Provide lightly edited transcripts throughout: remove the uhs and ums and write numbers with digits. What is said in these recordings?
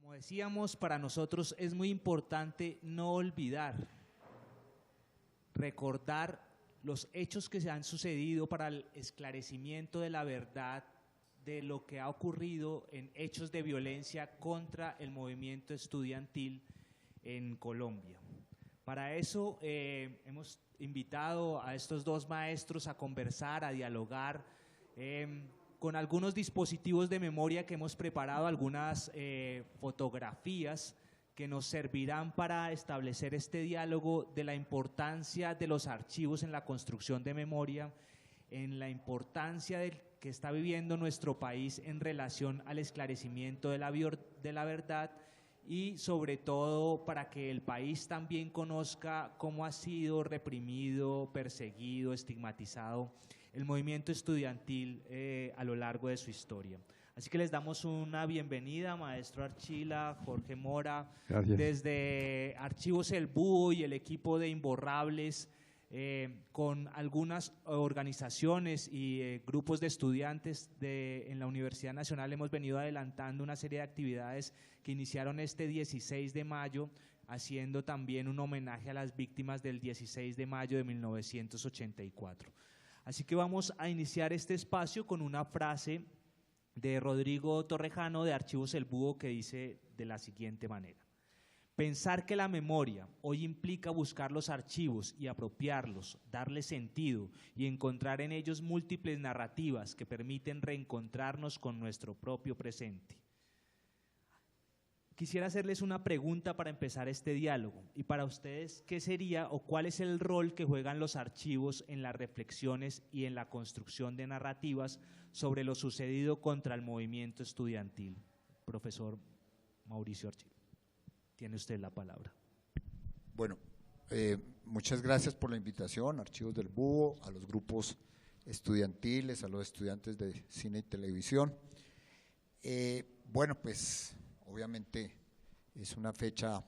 Como decíamos, para nosotros es muy importante no olvidar, recordar los hechos que se han sucedido para el esclarecimiento de la verdad de lo que ha ocurrido en hechos de violencia contra el movimiento estudiantil en Colombia. Para eso hemos invitado a estos dos maestros a conversar, a dialogar con algunos dispositivos de memoria que hemos preparado, algunas fotografías que nos servirán para establecer este diálogo de la importancia de los archivos en la construcción de memoria, en la importancia que está viviendo nuestro país en relación al esclarecimiento de la verdad y sobre todo para que el país también conozca cómo ha sido reprimido, perseguido, estigmatizado el movimiento estudiantil a lo largo de su historia. Así que les damos una bienvenida, maestro Archila, Jorge Mora. Gracias. Desde Archivos El Búho y el equipo de Imborrables, con algunas organizaciones y grupos de estudiantes en la Universidad Nacional hemos venido adelantando una serie de actividades que iniciaron este 16 de mayo, haciendo también un homenaje a las víctimas del 16 de mayo de 1984. Así que vamos a iniciar este espacio con una frase de Rodrigo Torrejano de Archivos El Búho que dice de la siguiente manera: pensar que la memoria hoy implica buscar los archivos y apropiarlos, darles sentido y encontrar en ellos múltiples narrativas que permiten reencontrarnos con nuestro propio presente. Quisiera hacerles una pregunta para empezar este diálogo, y para ustedes, ¿qué sería o cuál es el rol que juegan los archivos en las reflexiones y en la construcción de narrativas sobre lo sucedido contra el movimiento estudiantil? Profesor Mauricio Archila, tiene usted la palabra. Bueno, muchas gracias por la invitación, Archivos del Búho, a los grupos estudiantiles, a los estudiantes de cine y televisión. Bueno, pues obviamente es una fecha,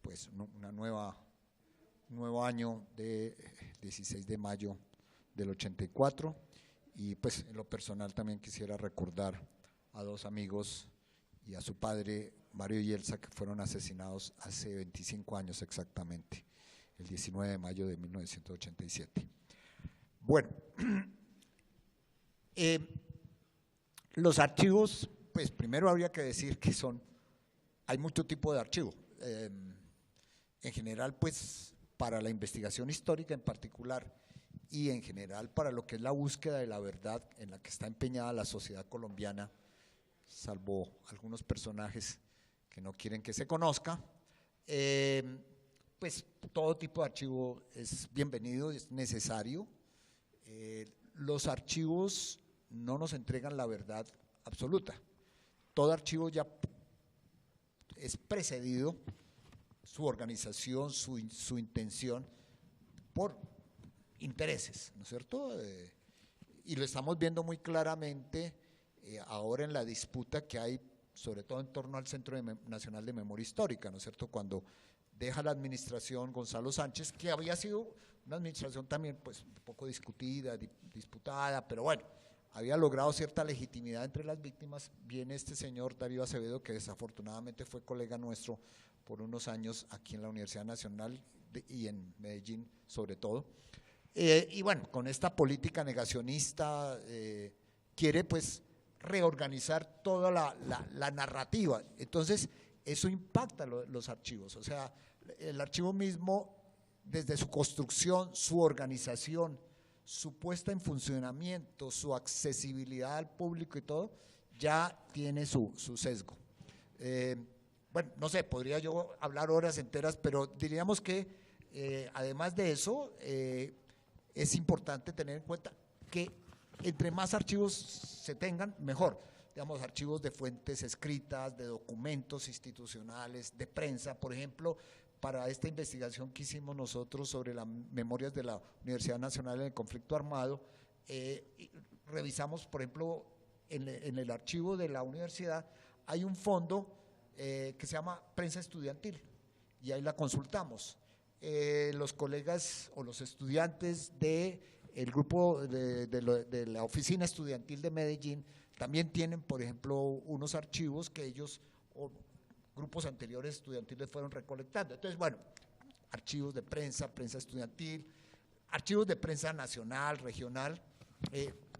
pues un nuevo año de 16 de mayo del 84, y pues en lo personal también quisiera recordar a dos amigos y a su padre, Mario y Elsa, que fueron asesinados hace 25 años exactamente, el 19 de mayo de 1987. Bueno, los archivos, pues primero habría que decir que hay mucho tipo de archivo. En general, pues para la investigación histórica en particular y en general para lo que es la búsqueda de la verdad en la que está empeñada la sociedad colombiana, salvo algunos personajes que no quieren que se conozca, pues todo tipo de archivo es bienvenido, es necesario. Los archivos no nos entregan la verdad absoluta. Todo archivo ya es precedido, su organización, su intención, por intereses, ¿no es cierto? Y lo estamos viendo muy claramente ahora en la disputa que hay, sobre todo en torno al Centro Nacional de Memoria Histórica, ¿no es cierto? Cuando deja la administración Gonzalo Sánchez, que había sido una administración también pues un poco discutida, disputada, pero bueno, había logrado cierta legitimidad entre las víctimas. Viene este señor Darío Acevedo, que desafortunadamente fue colega nuestro por unos años aquí en la Universidad Nacional y en Medellín sobre todo, y bueno, con esta política negacionista quiere pues reorganizar toda la narrativa. Entonces eso impacta los archivos, o sea, el archivo mismo desde su construcción, su organización, su puesta en funcionamiento, su accesibilidad al público y todo, ya tiene su sesgo. Bueno, no sé, podría yo hablar horas enteras, pero diríamos que además de eso, es importante tener en cuenta que entre más archivos se tengan, mejor. Digamos, archivos de fuentes escritas, de documentos institucionales, de prensa, por ejemplo, para esta investigación que hicimos nosotros sobre las memorias de la Universidad Nacional en el conflicto armado, revisamos, por ejemplo, en el archivo de la universidad hay un fondo que se llama Prensa Estudiantil, y ahí la consultamos. Los colegas o los estudiantes del grupo de la Oficina Estudiantil de Medellín también tienen, por ejemplo, unos archivos que ellos grupos anteriores estudiantiles fueron recolectando. Entonces, bueno, archivos de prensa, prensa estudiantil, archivos de prensa nacional, regional,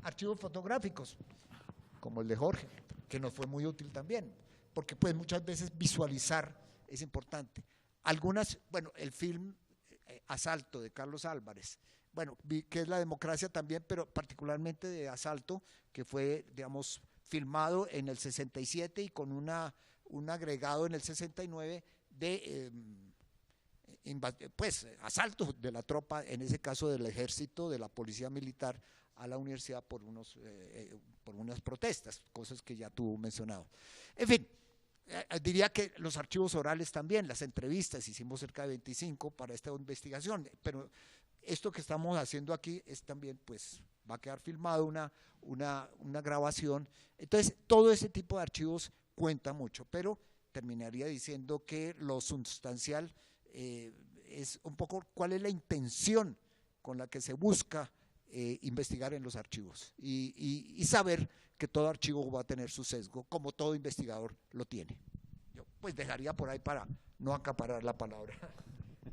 archivos fotográficos, como el de Jorge, que nos fue muy útil también, porque pues muchas veces visualizar es importante. Algunas, bueno, el film Asalto de Carlos Álvarez, bueno, vi que es la democracia también, pero particularmente de Asalto, que fue, digamos, filmado en el 67 y con un agregado en el 69 de pues asalto de la tropa, en ese caso del ejército, de la policía militar, a la universidad por unas protestas, cosas que ya tú mencionado. En fin, diría que los archivos orales también, las entrevistas, hicimos cerca de 25 para esta investigación, pero esto que estamos haciendo aquí es también, pues, va a quedar filmado una grabación. Entonces, todo ese tipo de archivos cuenta mucho, pero terminaría diciendo que lo sustancial es un poco cuál es la intención con la que se busca investigar en los archivos y saber que todo archivo va a tener su sesgo, como todo investigador lo tiene. Yo pues dejaría por ahí para no acaparar la palabra.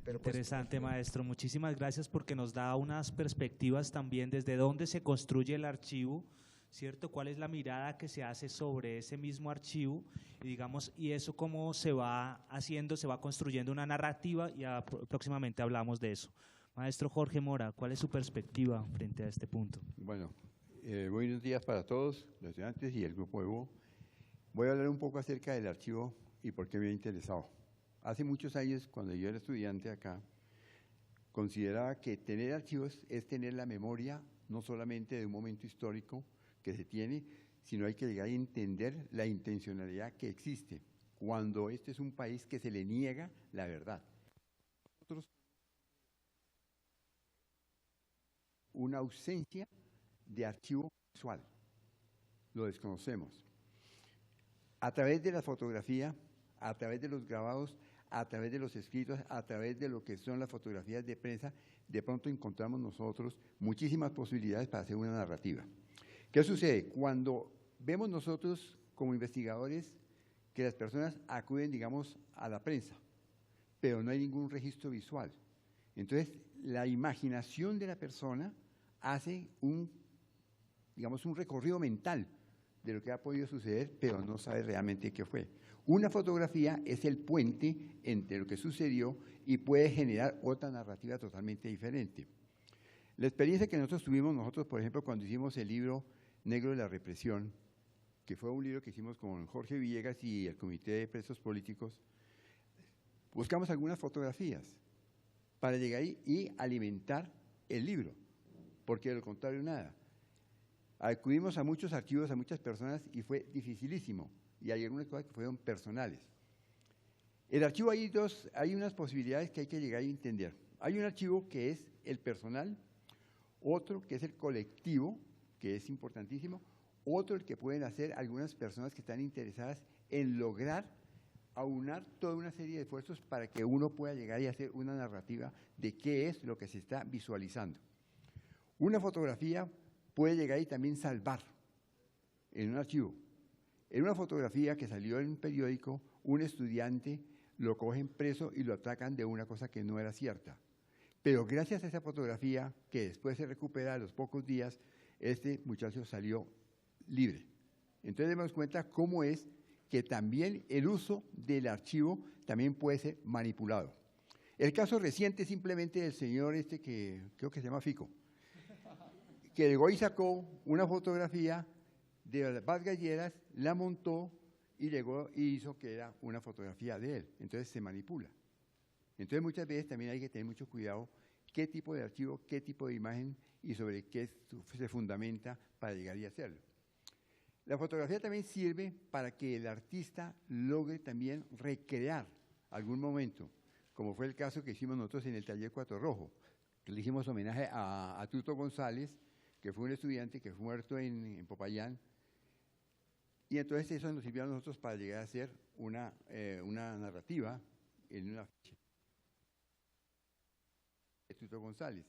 Pero pues, interesante, maestro. Muchísimas gracias porque nos da unas perspectivas también desde dónde se construye el archivo, ¿cierto? ¿Cuál es la mirada que se hace sobre ese mismo archivo? Y digamos, y eso cómo se va haciendo, se va construyendo una narrativa, y próximamente hablamos de eso. Maestro Jorge Mora, ¿cuál es su perspectiva frente a este punto? Bueno, buenos días para todos, los estudiantes y el grupo EBO. Voy a hablar un poco acerca del archivo y por qué me ha interesado. Hace muchos años, cuando yo era estudiante acá, consideraba que tener archivos es tener la memoria no solamente de un momento histórico que se tiene, sino hay que llegar a entender la intencionalidad que existe cuando este es un país que se le niega la verdad. Nosotros una ausencia de archivo visual, lo desconocemos. A través de la fotografía, a través de los grabados, a través de los escritos, a través de lo que son las fotografías de prensa, de pronto encontramos nosotros muchísimas posibilidades para hacer una narrativa. ¿Qué sucede? Cuando vemos nosotros como investigadores que las personas acuden, digamos, a la prensa, pero no hay ningún registro visual. Entonces, la imaginación de la persona hace digamos, un recorrido mental de lo que ha podido suceder, pero no sabe realmente qué fue. Una fotografía es el puente entre lo que sucedió y puede generar otra narrativa totalmente diferente. La experiencia que nosotros tuvimos, por ejemplo, cuando hicimos el libro Negro de la Represión, que fue un libro que hicimos con Jorge Villegas y el Comité de Presos Políticos, buscamos algunas fotografías para llegar ahí y alimentar el libro, porque de lo contrario nada. Acudimos a muchos archivos, a muchas personas y fue dificilísimo, y hay algunas cosas que fueron personales. El archivo hay unas posibilidades que hay que llegar a entender. Hay un archivo que es el personal, otro que es el colectivo, que es importantísimo, otro el que pueden hacer algunas personas que están interesadas en lograr aunar toda una serie de esfuerzos para que uno pueda llegar y hacer una narrativa de qué es lo que se está visualizando. Una fotografía puede llegar y también salvar en un archivo. En una fotografía que salió en un periódico, un estudiante lo cogen preso y lo atacan de una cosa que no era cierta. Pero gracias a esa fotografía, que después se recupera a los pocos días, este muchacho salió libre. Entonces demos cuenta cómo es que también el uso del archivo también puede ser manipulado. El caso reciente simplemente del señor que creo que se llama Fico, que llegó y sacó una fotografía de las Paz Galleras, la montó y llegó y hizo que era una fotografía de él. Entonces se manipula. Entonces muchas veces también hay que tener mucho cuidado qué tipo de archivo, qué tipo de imagen y sobre qué se fundamenta para llegar y hacerlo. La fotografía también sirve para que el artista logre también recrear algún momento, como fue el caso que hicimos nosotros en el taller Cuatro Rojo. Le hicimos homenaje a Tuto González, que fue un estudiante que fue muerto en Popayán, y entonces eso nos sirvió a nosotros para llegar a hacer una narrativa en una ficha de Tuto González.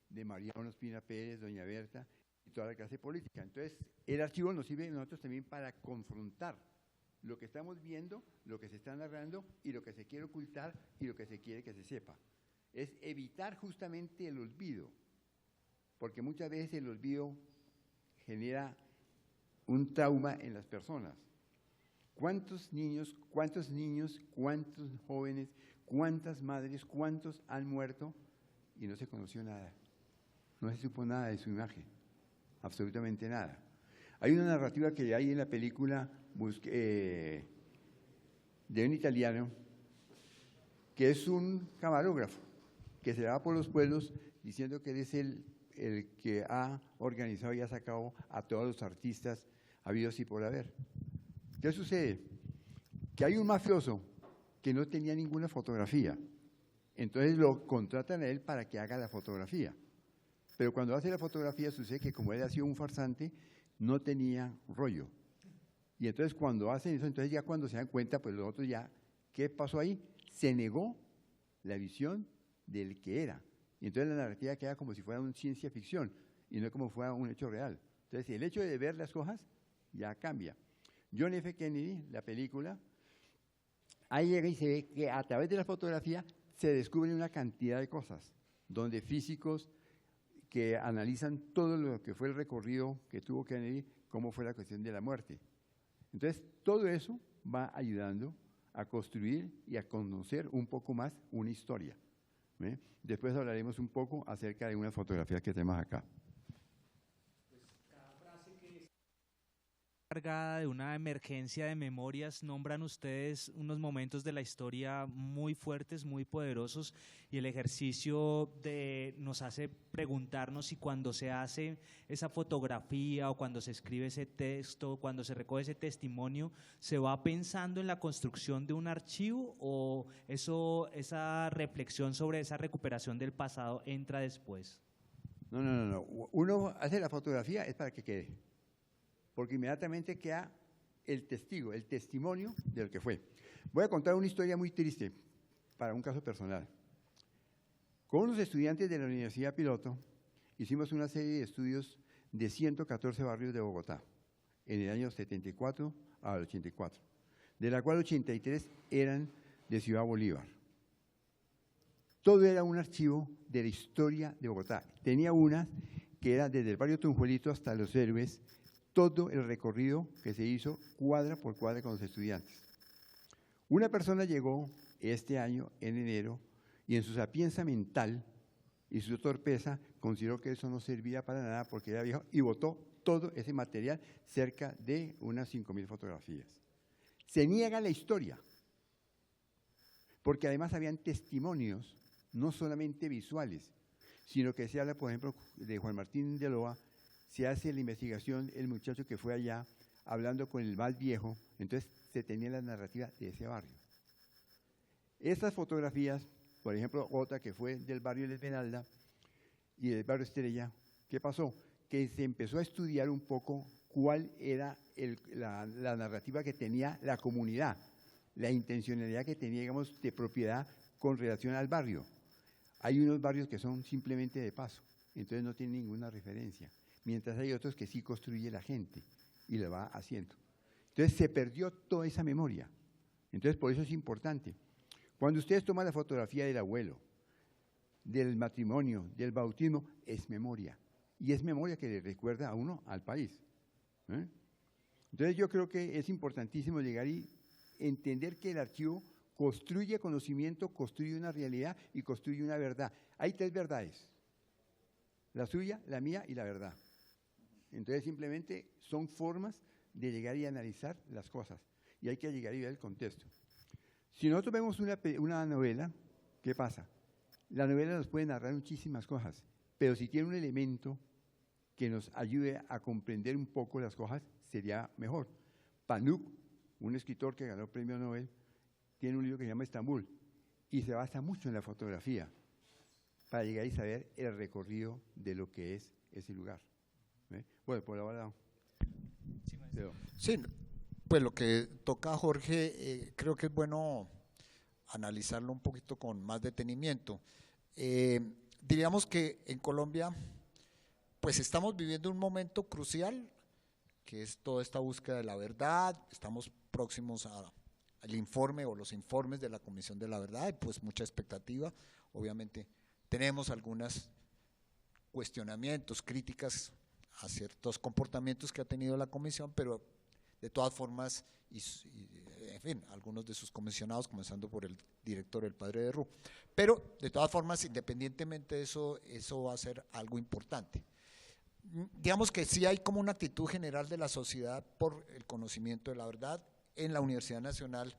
De María Ospina Pérez, doña Berta, y toda la clase política. Entonces, el archivo nos sirve a nosotros también para confrontar lo que estamos viendo, lo que se está narrando y lo que se quiere ocultar y lo que se quiere que se sepa. Es evitar justamente el olvido, porque muchas veces el olvido genera un trauma en las personas. ¿Cuántos niños, cuántos jóvenes, cuántas madres, cuántos han muerto y no se conoció nada? No se supo nada de su imagen, absolutamente nada. Hay una narrativa que hay en la película de un italiano que es un camarógrafo que se va por los pueblos diciendo que él es el que ha organizado y ha sacado a todos los artistas habidos y por haber. ¿Qué sucede? Que hay un mafioso que no tenía ninguna fotografía, entonces lo contratan a él para que haga la fotografía. Pero cuando hace la fotografía sucede que como él ha sido un farsante, no tenía rollo. Y entonces cuando hacen eso, entonces ya cuando se dan cuenta, pues los otros ya, ¿qué pasó ahí? Se negó la visión del que era. Y entonces la narrativa queda como si fuera una ciencia ficción y no como si fuera un hecho real. Entonces el hecho de ver las cosas ya cambia. John F. Kennedy, la película, ahí llega y se ve que a través de la fotografía se descubren una cantidad de cosas, donde físicos que analizan todo lo que fue el recorrido que tuvo Kennedy, cómo fue la cuestión de la muerte. Entonces, todo eso va ayudando a construir y a conocer un poco más una historia. ¿Ve? Después hablaremos un poco acerca de una fotografía que tenemos acá. Cargada de una emergencia de memorias, nombran ustedes unos momentos de la historia muy fuertes, muy poderosos, y el ejercicio nos hace preguntarnos si cuando se hace esa fotografía o cuando se escribe ese texto, cuando se recoge ese testimonio, ¿se va pensando en la construcción de un archivo o esa reflexión sobre esa recuperación del pasado entra después? No. Uno hace la fotografía es para que quede, porque inmediatamente queda el testigo, el testimonio de lo que fue. Voy a contar una historia muy triste para un caso personal. Con unos estudiantes de la Universidad Piloto hicimos una serie de estudios de 114 barrios de Bogotá en el año 74 al 84, de la cual 83 eran de Ciudad Bolívar. Todo era un archivo de la historia de Bogotá. Tenía una que era desde el barrio Tunjuelito hasta Los Héroes, todo el recorrido que se hizo cuadra por cuadra con los estudiantes. Una persona llegó este año, en enero, y en su sapienza mental y su torpeza consideró que eso no servía para nada porque era viejo y botó todo ese material, cerca de unas 5.000 fotografías. Se niega la historia, porque además habían testimonios, no solamente visuales, sino que se habla, por ejemplo, de Juan Martín de Loa. Se hace la investigación, el muchacho que fue allá hablando con el más viejo, entonces se tenía la narrativa de ese barrio. Estas fotografías, por ejemplo, otra que fue del barrio La Esmeralda y del barrio Estrella, ¿qué pasó? Que se empezó a estudiar un poco cuál era la narrativa que tenía la comunidad, la intencionalidad que tenía, digamos, de propiedad con relación al barrio. Hay unos barrios que son simplemente de paso, entonces no tienen ninguna referencia, mientras hay otros que sí construye la gente y lo va haciendo. Entonces se perdió toda esa memoria. Entonces por eso es importante. Cuando ustedes toman la fotografía del abuelo, del matrimonio, del bautismo, es memoria. Y es memoria que le recuerda a uno al país. Entonces yo creo que es importantísimo llegar y entender que el archivo construye conocimiento, construye una realidad y construye una verdad. Hay 3 verdades: la suya, la mía y la verdad. Entonces simplemente son formas de llegar y analizar las cosas y hay que llegar y ver el contexto. Si nosotros vemos una novela, ¿qué pasa? La novela nos puede narrar muchísimas cosas, pero si tiene un elemento que nos ayude a comprender un poco las cosas, sería mejor. Panouk, un escritor que ganó el premio Nobel, tiene un libro que se llama Estambul y se basa mucho en la fotografía para llegar y saber el recorrido de lo que es ese lugar. Bueno, por ahora. Sí, pues lo que toca a Jorge, creo que es bueno analizarlo un poquito con más detenimiento. Diríamos que en Colombia pues estamos viviendo un momento crucial, que es toda esta búsqueda de la verdad. Estamos próximos al informe o los informes de la Comisión de la Verdad, y pues mucha expectativa. Obviamente tenemos algunos cuestionamientos, críticas a ciertos comportamientos que ha tenido la Comisión, pero de todas formas, en fin, algunos de sus comisionados, comenzando por el director, el padre de Ru, pero de todas formas, independientemente de eso, eso va a ser algo importante. Digamos que sí hay como una actitud general de la sociedad por el conocimiento de la verdad. En la Universidad Nacional,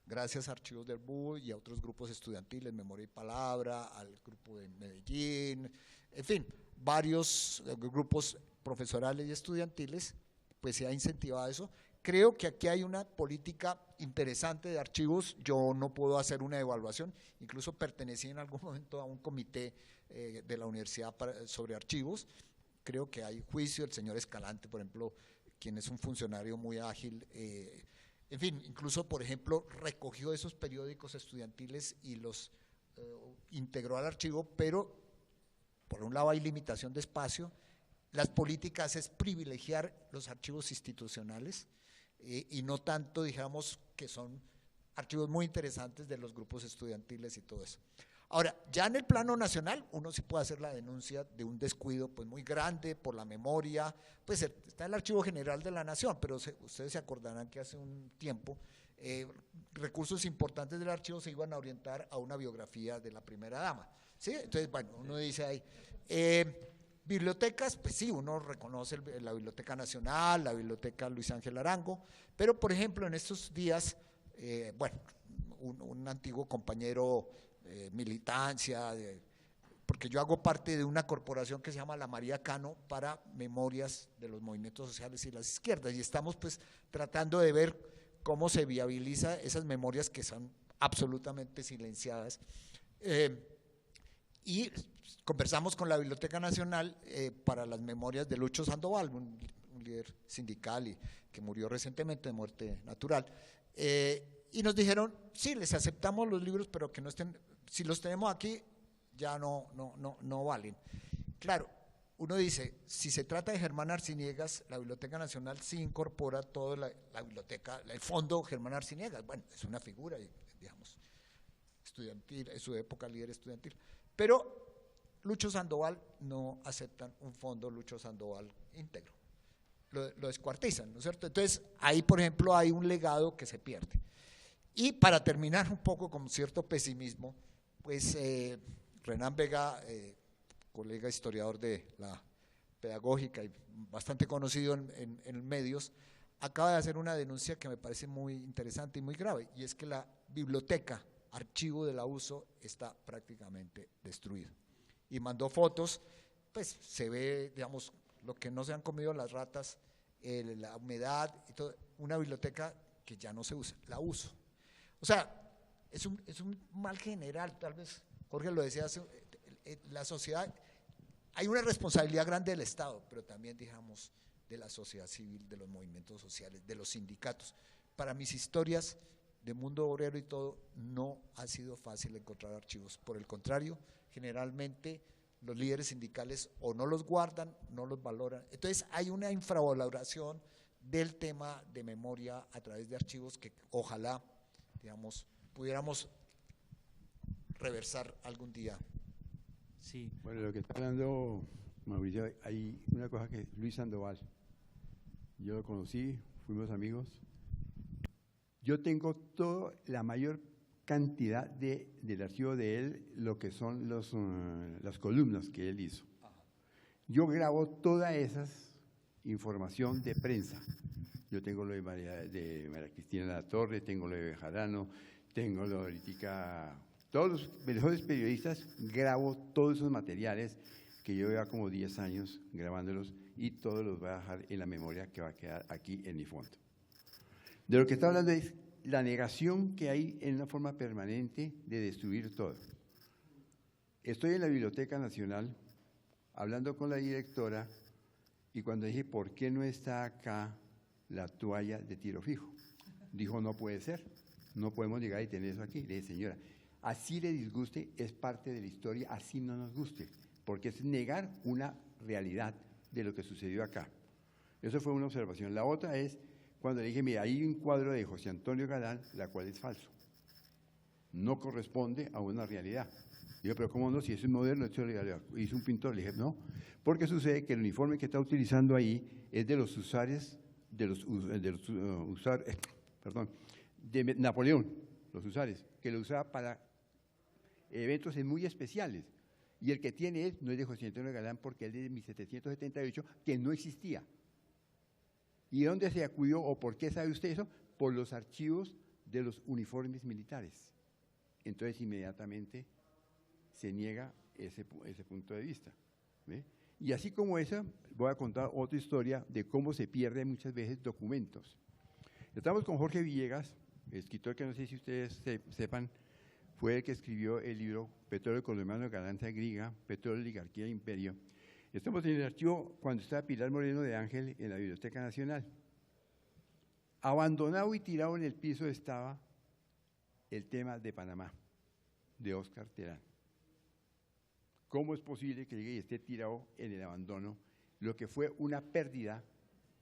gracias a Archivos del BU y a otros grupos estudiantiles, Memoria y Palabra, al grupo de Medellín, en fin, varios grupos profesorales y estudiantiles, pues se ha incentivado eso. Creo que aquí hay una política interesante de archivos. Yo no puedo hacer una evaluación, incluso pertenecí en algún momento a un comité de la universidad sobre archivos. Creo que hay juicio. El señor Escalante, por ejemplo, quien es un funcionario muy ágil, en fin, incluso, por ejemplo, recogió esos periódicos estudiantiles y los integró al archivo, pero por un lado hay limitación de espacio. Las políticas es privilegiar los archivos institucionales y no tanto, digamos, que son archivos muy interesantes de los grupos estudiantiles y todo eso. Ahora, ya en el plano nacional, uno sí puede hacer la denuncia de un descuido pues muy grande por la memoria. Pues está el Archivo General de la Nación, pero ustedes se acordarán que hace un tiempo recursos importantes del archivo se iban a orientar a una biografía de la primera dama, ¿sí? Entonces, bueno, uno dice ahí, bibliotecas, pues sí, uno reconoce la Biblioteca Nacional, la Biblioteca Luis Ángel Arango, pero por ejemplo en estos días, bueno, un antiguo compañero militancia, porque yo hago parte de una corporación que se llama la María Cano para memorias de los movimientos sociales y las izquierdas, y estamos pues tratando de ver cómo se viabiliza esas memorias que son absolutamente silenciadas. Y conversamos con la Biblioteca Nacional para las memorias de Lucho Sandoval, un líder sindical y que murió recientemente de muerte natural, y nos dijeron, sí, les aceptamos los libros, pero que no estén, si los tenemos aquí ya no valen. Claro, uno dice, si se trata de Germán Arciniegas, la Biblioteca Nacional sí incorpora toda la biblioteca, el fondo Germán Arciniegas, bueno, es una figura, digamos, estudiantil, en su época líder estudiantil, pero Lucho Sandoval no aceptan un fondo Lucho Sandoval íntegro, lo descuartizan, ¿no es cierto? Entonces, ahí, por ejemplo, hay un legado que se pierde. Y para terminar un poco con cierto pesimismo, pues Renán Vega, colega historiador de la pedagógica y bastante conocido en medios, acaba de hacer una denuncia que me parece muy interesante y muy grave, y es que la biblioteca, archivo de la USO, está prácticamente destruido. Y mandó fotos, pues se ve, digamos, lo que no se han comido las ratas, la humedad y todo, una biblioteca que ya no se usa, la USO. O sea, es un mal general, tal vez Jorge lo decía, la sociedad, hay una responsabilidad grande del Estado, pero también, digamos, de la sociedad civil, de los movimientos sociales, de los sindicatos. Para mis historias de mundo obrero y todo, no ha sido fácil encontrar archivos. Por el contrario, generalmente los líderes sindicales o no los guardan, no los valoran. Entonces hay una infravaloración del tema de memoria a través de archivos que ojalá, digamos, pudiéramos reversar algún día. Sí. Bueno, lo que está hablando Mauricio, hay una cosa que Luis Sandoval, yo lo conocí, fuimos amigos. Yo tengo toda la mayor cantidad del archivo de él, lo que son las columnas que él hizo. Yo grabo toda esa información de prensa. Yo tengo lo de María Cristina La Torre, tengo lo de Bejarano, tengo lo de ahorita, todos los mejores periodistas, grabo todos esos materiales que yo llevo como 10 años grabándolos y todos los voy a dejar en la memoria que va a quedar aquí en mi fondo. De lo que está hablando es la negación que hay en una forma permanente de destruir todo. Estoy en la Biblioteca Nacional hablando con la directora y cuando dije, ¿por qué no está acá la toalla de tiro fijo? Dijo, no puede ser, no podemos llegar y tener eso aquí. Le dije, señora, así le disguste, es parte de la historia, así no nos guste, porque es negar una realidad, de lo que sucedió acá. Eso fue una observación. La otra es cuando le dije, mira, hay un cuadro de José Antonio Galán, la cual es falso. No corresponde a una realidad. Digo, pero ¿cómo no? Si es un moderno, esto lo hizo un pintor. Le dije, no, porque sucede que el uniforme que está utilizando ahí es de los usares, de Napoleón, los usares, que lo usaba para eventos muy especiales. Y el que tiene él no es de José Antonio Galán porque es de 1778, que no existía. ¿Y dónde se acudió o por qué sabe usted eso? Por los archivos de los uniformes militares. Entonces inmediatamente se niega ese punto de vista. ¿Ve? Y así como esa, voy a contar otra historia de cómo se pierden muchas veces documentos. Estamos con Jorge Villegas, escritor que no sé si ustedes sepan, fue el que escribió el libro Petróleo Colombiano, Ganancia Griega, Petróleo, Oligarquía e Imperio. Estamos en el archivo cuando estaba Pilar Moreno de Ángel en la Biblioteca Nacional. Abandonado y tirado en el piso estaba el tema de Panamá, de Óscar Terán. ¿Cómo es posible que llegue y esté tirado en el abandono, lo que fue una pérdida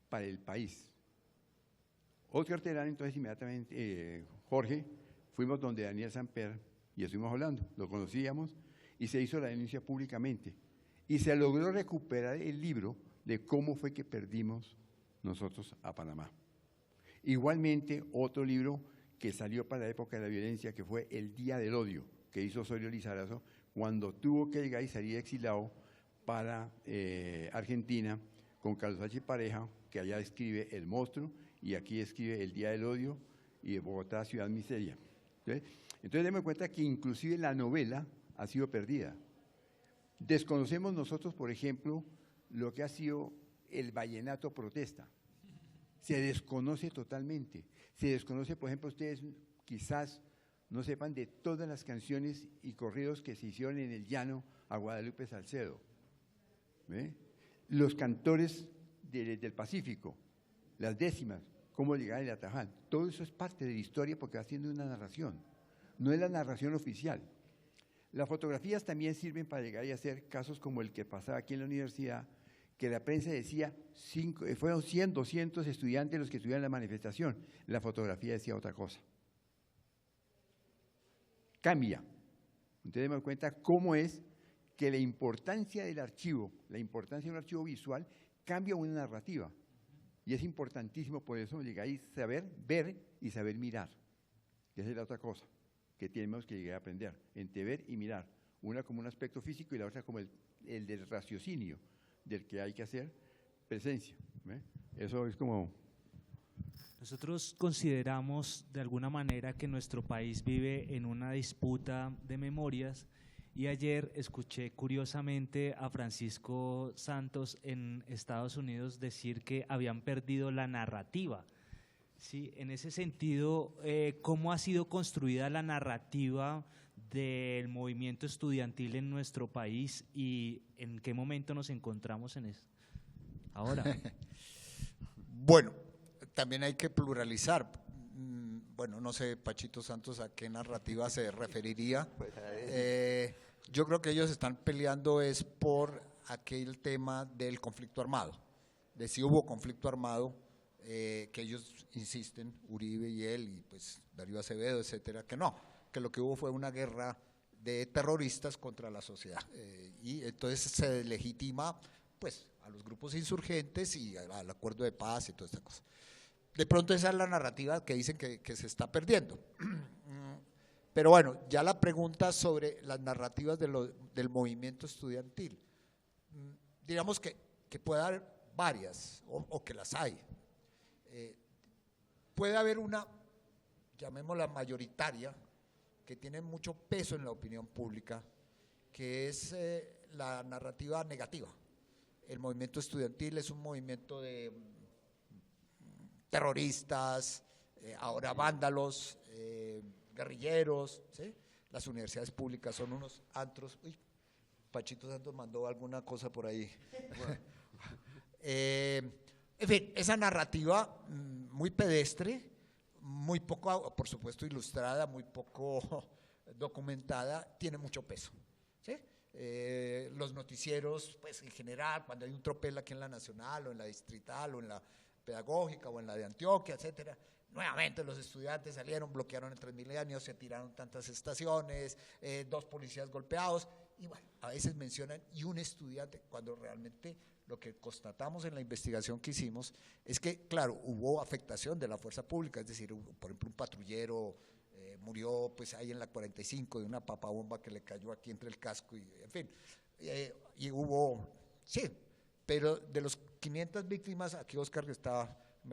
para el país? Óscar Terán, entonces inmediatamente, Jorge, fuimos donde Daniel Samper y estuvimos hablando, lo conocíamos y se hizo la denuncia públicamente. Y se logró recuperar el libro de cómo fue que perdimos nosotros a Panamá. Igualmente, otro libro que salió para la época de la violencia, que fue El Día del Odio, que hizo Osorio Lizarazo, cuando tuvo que llegar y salir exilado para Argentina, con Carlos H. Pareja, que allá escribe El Monstruo, y aquí escribe El Día del Odio, y de Bogotá, Ciudad Miseria. Entonces, déme cuenta que inclusive la novela ha sido perdida. Desconocemos nosotros, por ejemplo, lo que ha sido el vallenato protesta. Se desconoce totalmente. Se desconoce, por ejemplo, ustedes quizás no sepan de todas las canciones y corridos que se hicieron en el llano a Guadalupe Salcedo. ¿Ve? Los cantores del Pacífico, las décimas, cómo llegar al Ataján. Todo eso es parte de la historia porque va siendo una narración. No es la narración oficial. Las fotografías también sirven para llegar y hacer casos como el que pasaba aquí en la universidad, que la prensa decía, fueron 100, 200 estudiantes los que estuvieron en la manifestación. La fotografía decía otra cosa. Cambia. Entonces, me doy cuenta cómo es que la importancia del archivo, la importancia de un archivo visual, cambia una narrativa. Y es importantísimo por eso llegar y saber ver y saber mirar. Esa es la otra cosa que tenemos que llegar a aprender, entre ver y mirar. Una como un aspecto físico y la otra como el del raciocinio, del que hay que hacer presencia. ¿Ve? Eso es como… Nosotros consideramos de alguna manera que nuestro país vive en una disputa de memorias y ayer escuché curiosamente a Francisco Santos en Estados Unidos decir que habían perdido la narrativa. Sí, en ese sentido, ¿cómo ha sido construida la narrativa del movimiento estudiantil en nuestro país y en qué momento nos encontramos en eso ahora? Bueno, también hay que pluralizar. Bueno, no sé, Pachito Santos, a qué narrativa se referiría. Yo creo que ellos están peleando es por aquel tema del conflicto armado, de si hubo conflicto armado, que ellos insisten, Uribe y él, y pues Darío Acevedo, etcétera, que no, que lo que hubo fue una guerra de terroristas contra la sociedad. Y entonces se legitima pues a los grupos insurgentes y al acuerdo de paz y toda esta cosa. De pronto esa es la narrativa que dicen que se está perdiendo. Pero bueno, ya la pregunta sobre las narrativas del movimiento estudiantil, digamos que puede haber varias o que las hay. Puede haber una, llamémosla mayoritaria, que tiene mucho peso en la opinión pública, que es la narrativa negativa. El movimiento estudiantil es un movimiento de terroristas, ahora vándalos, guerrilleros, ¿sí? Las universidades públicas son unos antros. Uy, Pachito Santos mandó alguna cosa por ahí. En fin, esa narrativa muy pedestre, muy poco, por supuesto, ilustrada, muy poco documentada, tiene mucho peso, ¿sí? los noticieros, pues en general, cuando hay un tropel aquí en la Nacional o en la Distrital o en la Pedagógica o en la de Antioquia, etcétera, nuevamente los estudiantes salieron, bloquearon el Transmilenio, se tiraron tantas estaciones, 2 policías golpeados, y bueno, a veces mencionan, y un estudiante, cuando realmente lo que constatamos en la investigación que hicimos es que, claro, hubo afectación de la fuerza pública, es decir, por ejemplo, un patrullero murió pues ahí en la 45 de una papabomba que le cayó aquí entre el casco, y en fin, y hubo, sí, pero de los 500 víctimas, aquí Oscar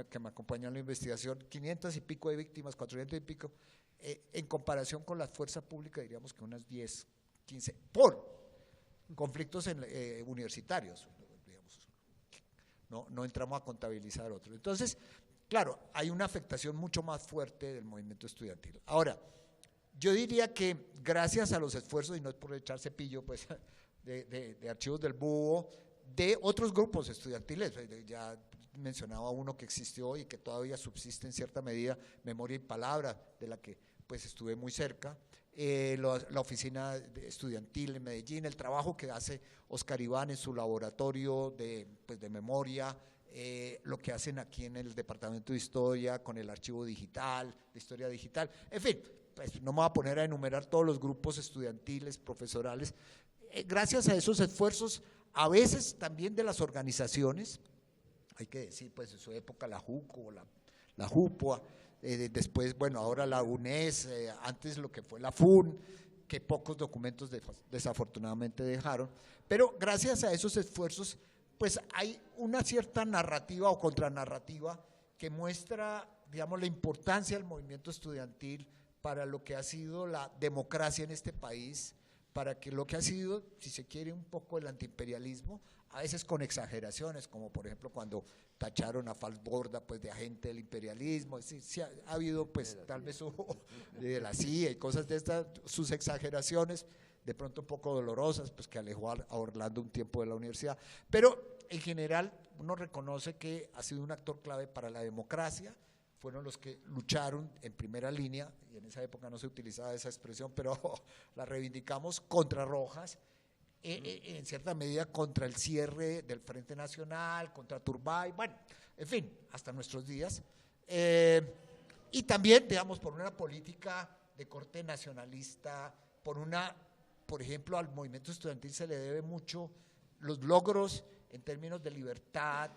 que me acompañó en la investigación, 500 y pico de víctimas, 400 y pico, en comparación con la fuerza pública diríamos que unas 10, 15, por conflictos universitarios, digamos, no entramos a contabilizar otros. Entonces, claro, hay una afectación mucho más fuerte del movimiento estudiantil. Ahora, yo diría que gracias a los esfuerzos, y no es por echar cepillo, pues, de Archivos del Búho, de otros grupos estudiantiles, ya mencionaba uno que existió y que todavía subsiste en cierta medida, Memoria y Palabra, de la que pues estuve muy cerca, la oficina estudiantil en Medellín, el trabajo que hace Oscar Iván en su laboratorio de memoria, lo que hacen aquí en el Departamento de Historia con el archivo digital, de historia digital, en fin, pues no me voy a poner a enumerar todos los grupos estudiantiles, profesorales, gracias a esos esfuerzos, a veces también de las organizaciones, hay que decir, pues en su época la JUCO, la JUPOA, después, bueno, ahora la UNES, antes lo que fue la FUN, que pocos documentos desafortunadamente dejaron, pero gracias a esos esfuerzos, pues hay una cierta narrativa o contranarrativa que muestra, digamos, la importancia del movimiento estudiantil para lo que ha sido la democracia en este país, para que lo que ha sido, si se quiere, un poco el antiimperialismo, a veces con exageraciones, como por ejemplo cuando tacharon a Falsborda pues de agente del imperialismo, es decir, sí ha habido pues tal vez de la CIA y cosas de estas, sus exageraciones, de pronto un poco dolorosas, pues que alejó a Orlando un tiempo de la universidad, pero en general uno reconoce que ha sido un actor clave para la democracia, fueron los que lucharon en primera línea, y en esa época no se utilizaba esa expresión, pero la reivindicamos contra Rojas, en cierta medida contra el cierre del Frente Nacional, contra Turbay, bueno, en fin, hasta nuestros días. Y también, digamos, por una política de corte nacionalista, por ejemplo, al movimiento estudiantil se le debe mucho los logros en términos de libertad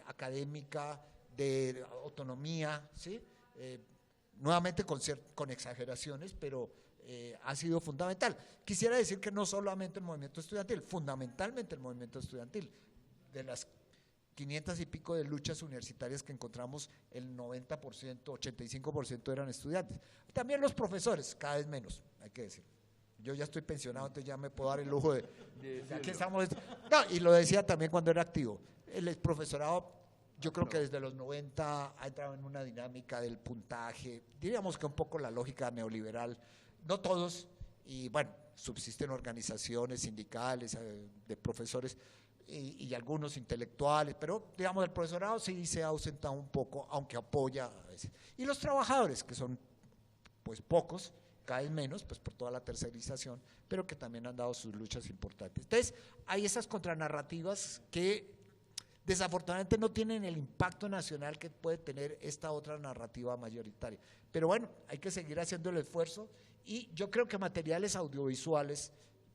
académica, de autonomía, ¿sí? Nuevamente con exageraciones, pero ha sido fundamental. Quisiera decir que no solamente el movimiento estudiantil, fundamentalmente el movimiento estudiantil. De las 500 y pico de luchas universitarias que encontramos, el 90%, 85% eran estudiantes. También los profesores, cada vez menos, hay que decir. Yo ya estoy pensionado, entonces ya me puedo dar el lujo de aquí estamos. No, y lo decía también cuando era activo. El profesorado, yo creo que desde los 90 ha entrado en una dinámica del puntaje, diríamos que un poco la lógica neoliberal, no todos, y bueno, subsisten organizaciones sindicales de profesores y algunos intelectuales, pero digamos el profesorado sí se ha ausentado un poco, aunque apoya a veces. Y los trabajadores, que son pues pocos, cada vez menos, pues por toda la tercerización, pero que también han dado sus luchas importantes. Entonces, hay esas contranarrativas que desafortunadamente no tienen el impacto nacional que puede tener esta otra narrativa mayoritaria. Pero bueno, hay que seguir haciendo el esfuerzo y yo creo que materiales audiovisuales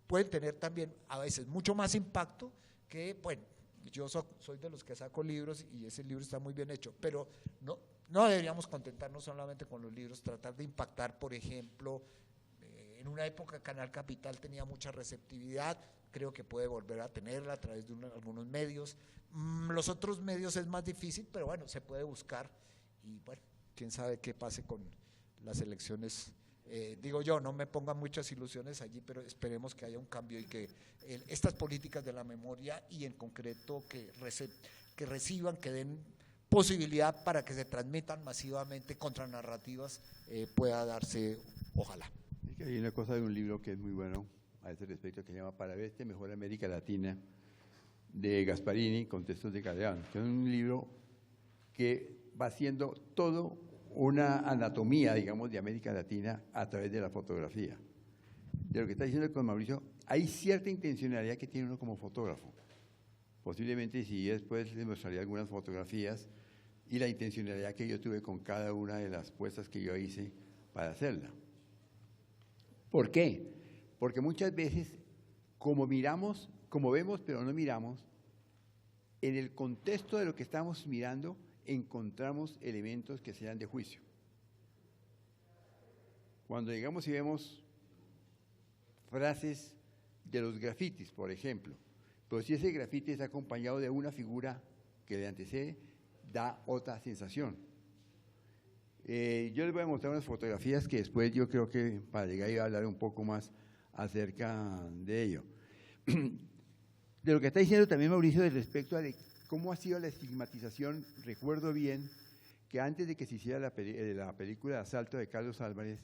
pueden tener también a veces mucho más impacto que, bueno, yo soy de los que saco libros y ese libro está muy bien hecho, pero no deberíamos contentarnos solamente con los libros, tratar de impactar, por ejemplo, en una época Canal Capital tenía mucha receptividad, creo que puede volver a tenerla a través de algunos medios. Los otros medios es más difícil, pero bueno, se puede buscar y bueno, quién sabe qué pase con las elecciones. Digo yo, no me pongan muchas ilusiones allí, pero esperemos que haya un cambio y que estas políticas de la memoria y en concreto que reciban, que den posibilidad para que se transmitan masivamente contranarrativas, pueda darse, ojalá. Es que hay una cosa de un libro que es muy bueno a ese respecto que se llama Para verte mejor América Latina, de Gasparini, con textos de Galeano, que es un libro que va haciendo todo una anatomía, digamos, de América Latina a través de la fotografía. De lo que está diciendo con Mauricio, hay cierta intencionalidad que tiene uno como fotógrafo. Posiblemente si después les mostraría algunas fotografías y la intencionalidad que yo tuve con cada una de las puestas que yo hice para hacerla. ¿Por qué? Porque muchas veces, como miramos, como vemos pero no miramos, en el contexto de lo que estamos mirando encontramos elementos que sean de juicio. Cuando llegamos y vemos frases de los grafitis, por ejemplo, pero si ese grafiti está acompañado de una figura que le antecede, da otra sensación. Yo les voy a mostrar unas fotografías que después yo creo que para llegar a hablar un poco más acerca de ello. De lo que está diciendo también Mauricio respecto a cómo ha sido la estigmatización, recuerdo bien que antes de que se hiciera la película de Asalto de Carlos Álvarez,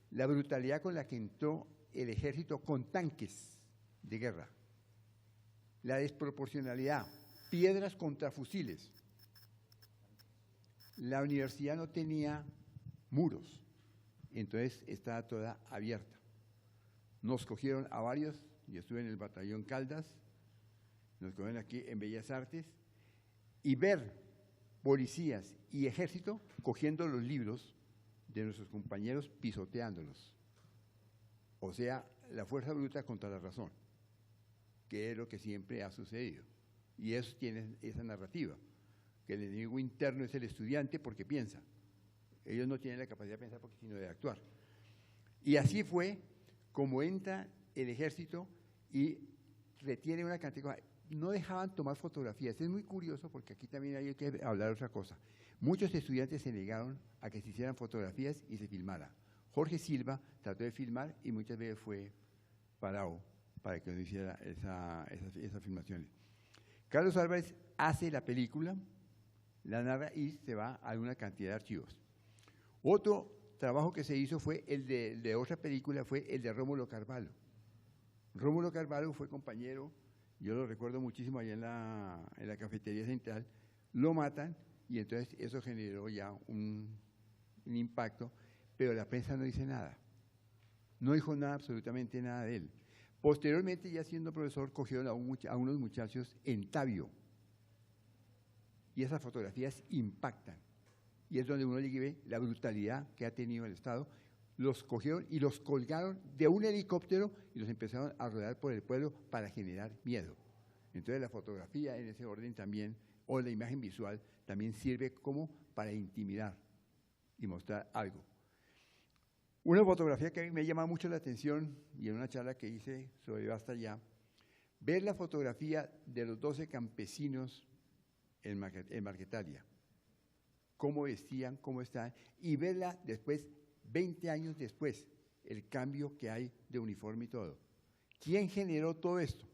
la brutalidad con la que entró el ejército con tanques de guerra, la desproporcionalidad, piedras contra fusiles. La universidad no tenía muros, entonces estaba toda abierta. Nos cogieron a varios, yo estuve en el batallón Caldas, nos cogieron aquí en Bellas Artes, y ver policías y ejército cogiendo los libros de nuestros compañeros, pisoteándolos. O sea, la fuerza bruta contra la razón, que es lo que siempre ha sucedido. Y eso tiene esa narrativa, que el enemigo interno es el estudiante porque piensa. Ellos no tienen la capacidad de pensar sino de actuar. Y así fue como entra el ejército y retiene una cantidad de cosas. No dejaban tomar fotografías. Es muy curioso porque aquí también hay que hablar otra cosa. Muchos estudiantes se negaron a que se hicieran fotografías y se filmara. Jorge Silva trató de filmar y muchas veces fue parado para que no hiciera esas filmaciones. Carlos Álvarez hace la película, la narra y se va a una cantidad de archivos. Otro trabajo que se hizo fue el de otra película, fue el de Rómulo Carvalho. Rómulo Carvalho fue compañero, yo lo recuerdo muchísimo allá en la cafetería central, lo matan y entonces eso generó ya un impacto, pero la prensa no dice nada. No dijo nada, absolutamente nada de él. Posteriormente, ya siendo profesor, cogieron a unos muchachos en Tabio. Y esas fotografías impactan. Y es donde uno le ve la brutalidad que ha tenido el Estado. Los cogieron y los colgaron de un helicóptero y los empezaron a rodar por el pueblo para generar miedo. Entonces la fotografía en ese orden también, o la imagen visual, también sirve como para intimidar y mostrar algo. Una fotografía que a mí me llama mucho la atención, y en una charla que hice sobre Basta Ya, ver la fotografía de los 12 campesinos en Marquetalia, cómo vestían, cómo están, y verla después, 20 años después, el cambio que hay de uniforme y todo. ¿Quién generó todo esto?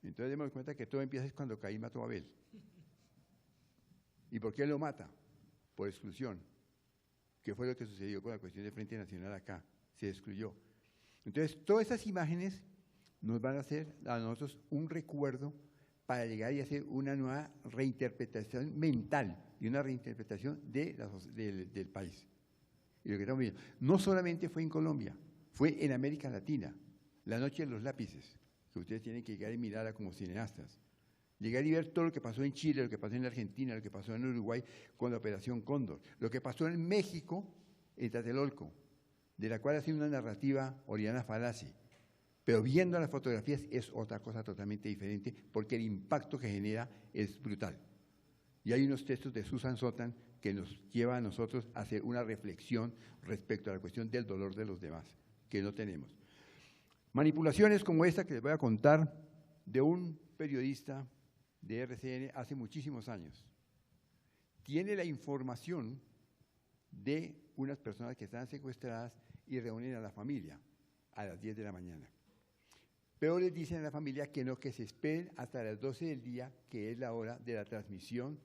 Entonces demos cuenta que todo empieza cuando Caín mató a Abel. ¿Y por qué lo mata? Por exclusión. ¿Qué fue lo que sucedió con la cuestión del Frente Nacional acá? Se excluyó. Entonces, todas esas imágenes nos van a hacer a nosotros un recuerdo para llegar y hacer una nueva reinterpretación mental y una reinterpretación del país. Y lo que estamos viendo, no solamente fue en Colombia, fue en América Latina, la noche de los lápices, que ustedes tienen que llegar y mirarla como cineastas. Llegar y ver todo lo que pasó en Chile, lo que pasó en la Argentina, lo que pasó en Uruguay con la Operación Cóndor, lo que pasó en México, en Tlatelolco, de la cual ha sido una narrativa Oriana Falazzi. Pero viendo las fotografías es otra cosa totalmente diferente porque el impacto que genera es brutal. Y hay unos textos de Susan Sontag que nos lleva a nosotros a hacer una reflexión respecto a la cuestión del dolor de los demás, que no tenemos. Manipulaciones como esta que les voy a contar de un periodista de RCN hace muchísimos años. Tiene la información de unas personas que están secuestradas y reúnen a la familia a las 10 de la mañana. Pero les dicen a la familia que no, que se esperen hasta las 12 del día, que es la hora de la transmisión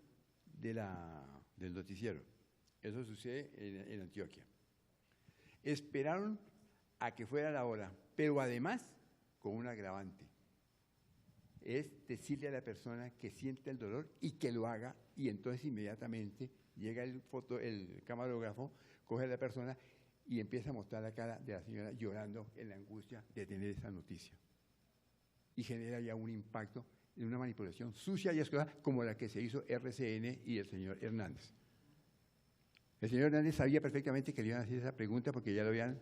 del noticiero. Eso sucede en Antioquia. Esperaron a que fuera la hora, pero además con un agravante. Es decirle a la persona que siente el dolor y que lo haga, y entonces inmediatamente llega el camarógrafo, coge a la persona y empieza a mostrar la cara de la señora llorando en la angustia de tener esa noticia. Y genera ya un impacto de una manipulación sucia y asquerosa como la que se hizo RCN y el señor Hernández. El señor Hernández sabía perfectamente que le iban a hacer esa pregunta porque ya lo habían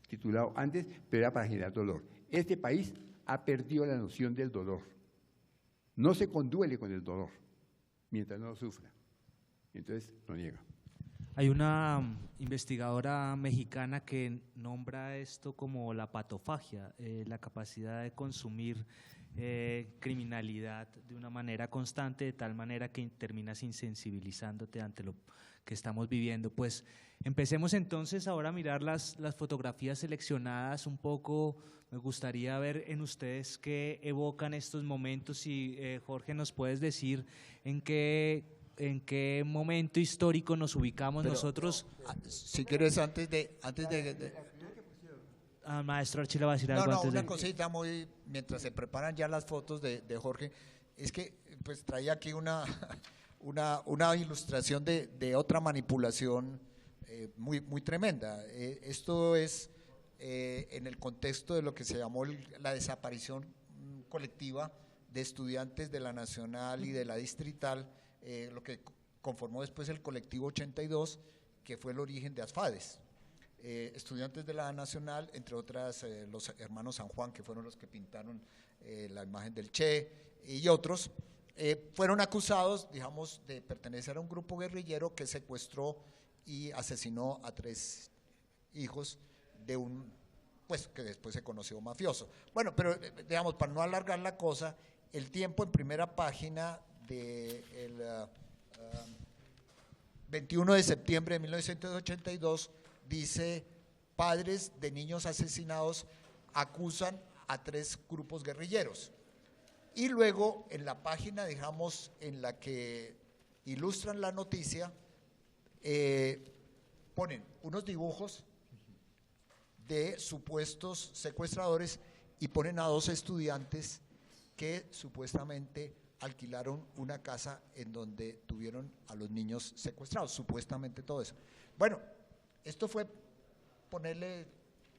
titulado antes, pero era para generar dolor. Este país ha perdido la noción del dolor. No se conduele con el dolor mientras no lo sufra. Entonces lo niega. Hay una investigadora mexicana que nombra esto como la patofagia, la capacidad de consumir criminalidad de una manera constante, de tal manera que terminas insensibilizándote ante lo que estamos viviendo. Pues empecemos entonces ahora a mirar las fotografías seleccionadas un poco. Me gustaría ver en ustedes qué evocan estos momentos y Jorge, ¿nos puedes decir en qué momento histórico nos ubicamos? Pero, nosotros? Si quieres, antes de Maestro Archila va a decir no, algo no, antes una de… cosita muy, mientras se preparan ya las fotos de Jorge, es que pues traía aquí una ilustración de otra manipulación muy tremenda. Esto es en el contexto de lo que se llamó la desaparición colectiva de estudiantes de la Nacional y de la Distrital, lo que conformó después el colectivo 82, que fue el origen de ASFADES. Estudiantes de la Nacional, entre otras los hermanos San Juan, que fueron los que pintaron la imagen del Che, y otros, fueron acusados, digamos, de pertenecer a un grupo guerrillero que secuestró y asesinó a 3 hijos de un, pues, que después se conoció mafioso. Bueno, pero digamos, para no alargar la cosa, El Tiempo en primera página del 21 de septiembre de 1982 dice: padres de niños asesinados acusan a 3 grupos guerrilleros. Y luego en la página, digamos, en la que ilustran la noticia, ponen unos dibujos de supuestos secuestradores y ponen a 2 estudiantes que supuestamente alquilaron una casa en donde tuvieron a los niños secuestrados, supuestamente todo eso. Bueno, esto fue ponerle,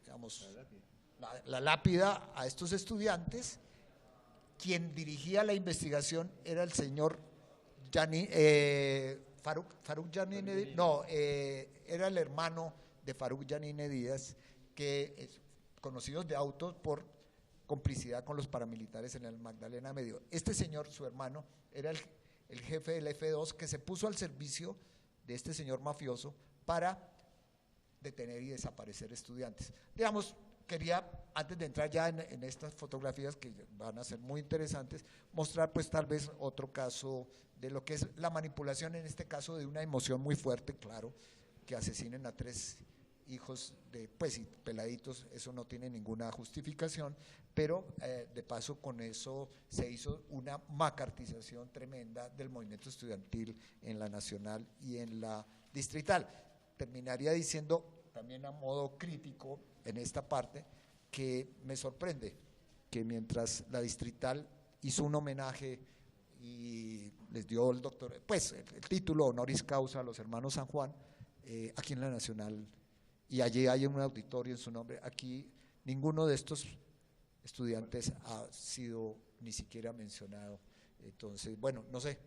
digamos, la lápida a estos estudiantes. Quien dirigía la investigación era el señor Faruk Janine, no, era el hermano de Faruk Janine Díaz, que es conocidos de autos por complicidad con los paramilitares en el Magdalena Medio. Este señor, su hermano, era el jefe del F2 que se puso al servicio de este señor mafioso para detener y desaparecer estudiantes. Digamos, quería, antes de entrar ya en estas fotografías que van a ser muy interesantes, mostrar pues tal vez otro caso de lo que es la manipulación, en este caso de una emoción muy fuerte, claro, que asesinen a 3 hijos de, pues, peladitos, eso no tiene ninguna justificación, pero de paso con eso se hizo una macartización tremenda del movimiento estudiantil en la Nacional y en la Distrital. Terminaría diciendo también a modo crítico en esta parte que me sorprende que mientras la Distrital hizo un homenaje y les dio el doctor, pues el título honoris causa a los hermanos San Juan, aquí en la Nacional, y allí hay un auditorio en su nombre, aquí ninguno de estos estudiantes ha sido ni siquiera mencionado. Entonces, bueno, no sé,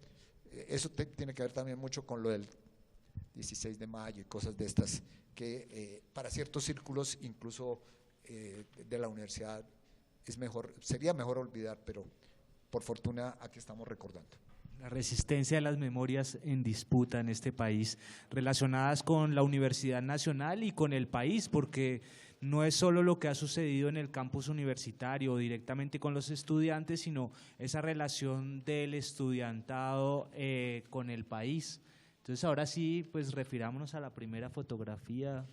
eso tiene que ver también mucho con lo del 16 de mayo y cosas de estas que para ciertos círculos, incluso de la universidad, sería mejor olvidar, pero por fortuna aquí estamos recordando. La resistencia de las memorias en disputa en este país, relacionadas con la Universidad Nacional y con el país, porque no es solo lo que ha sucedido en el campus universitario o directamente con los estudiantes, sino esa relación del estudiantado con el país. Entonces ahora sí, pues refirámonos a la primera fotografía.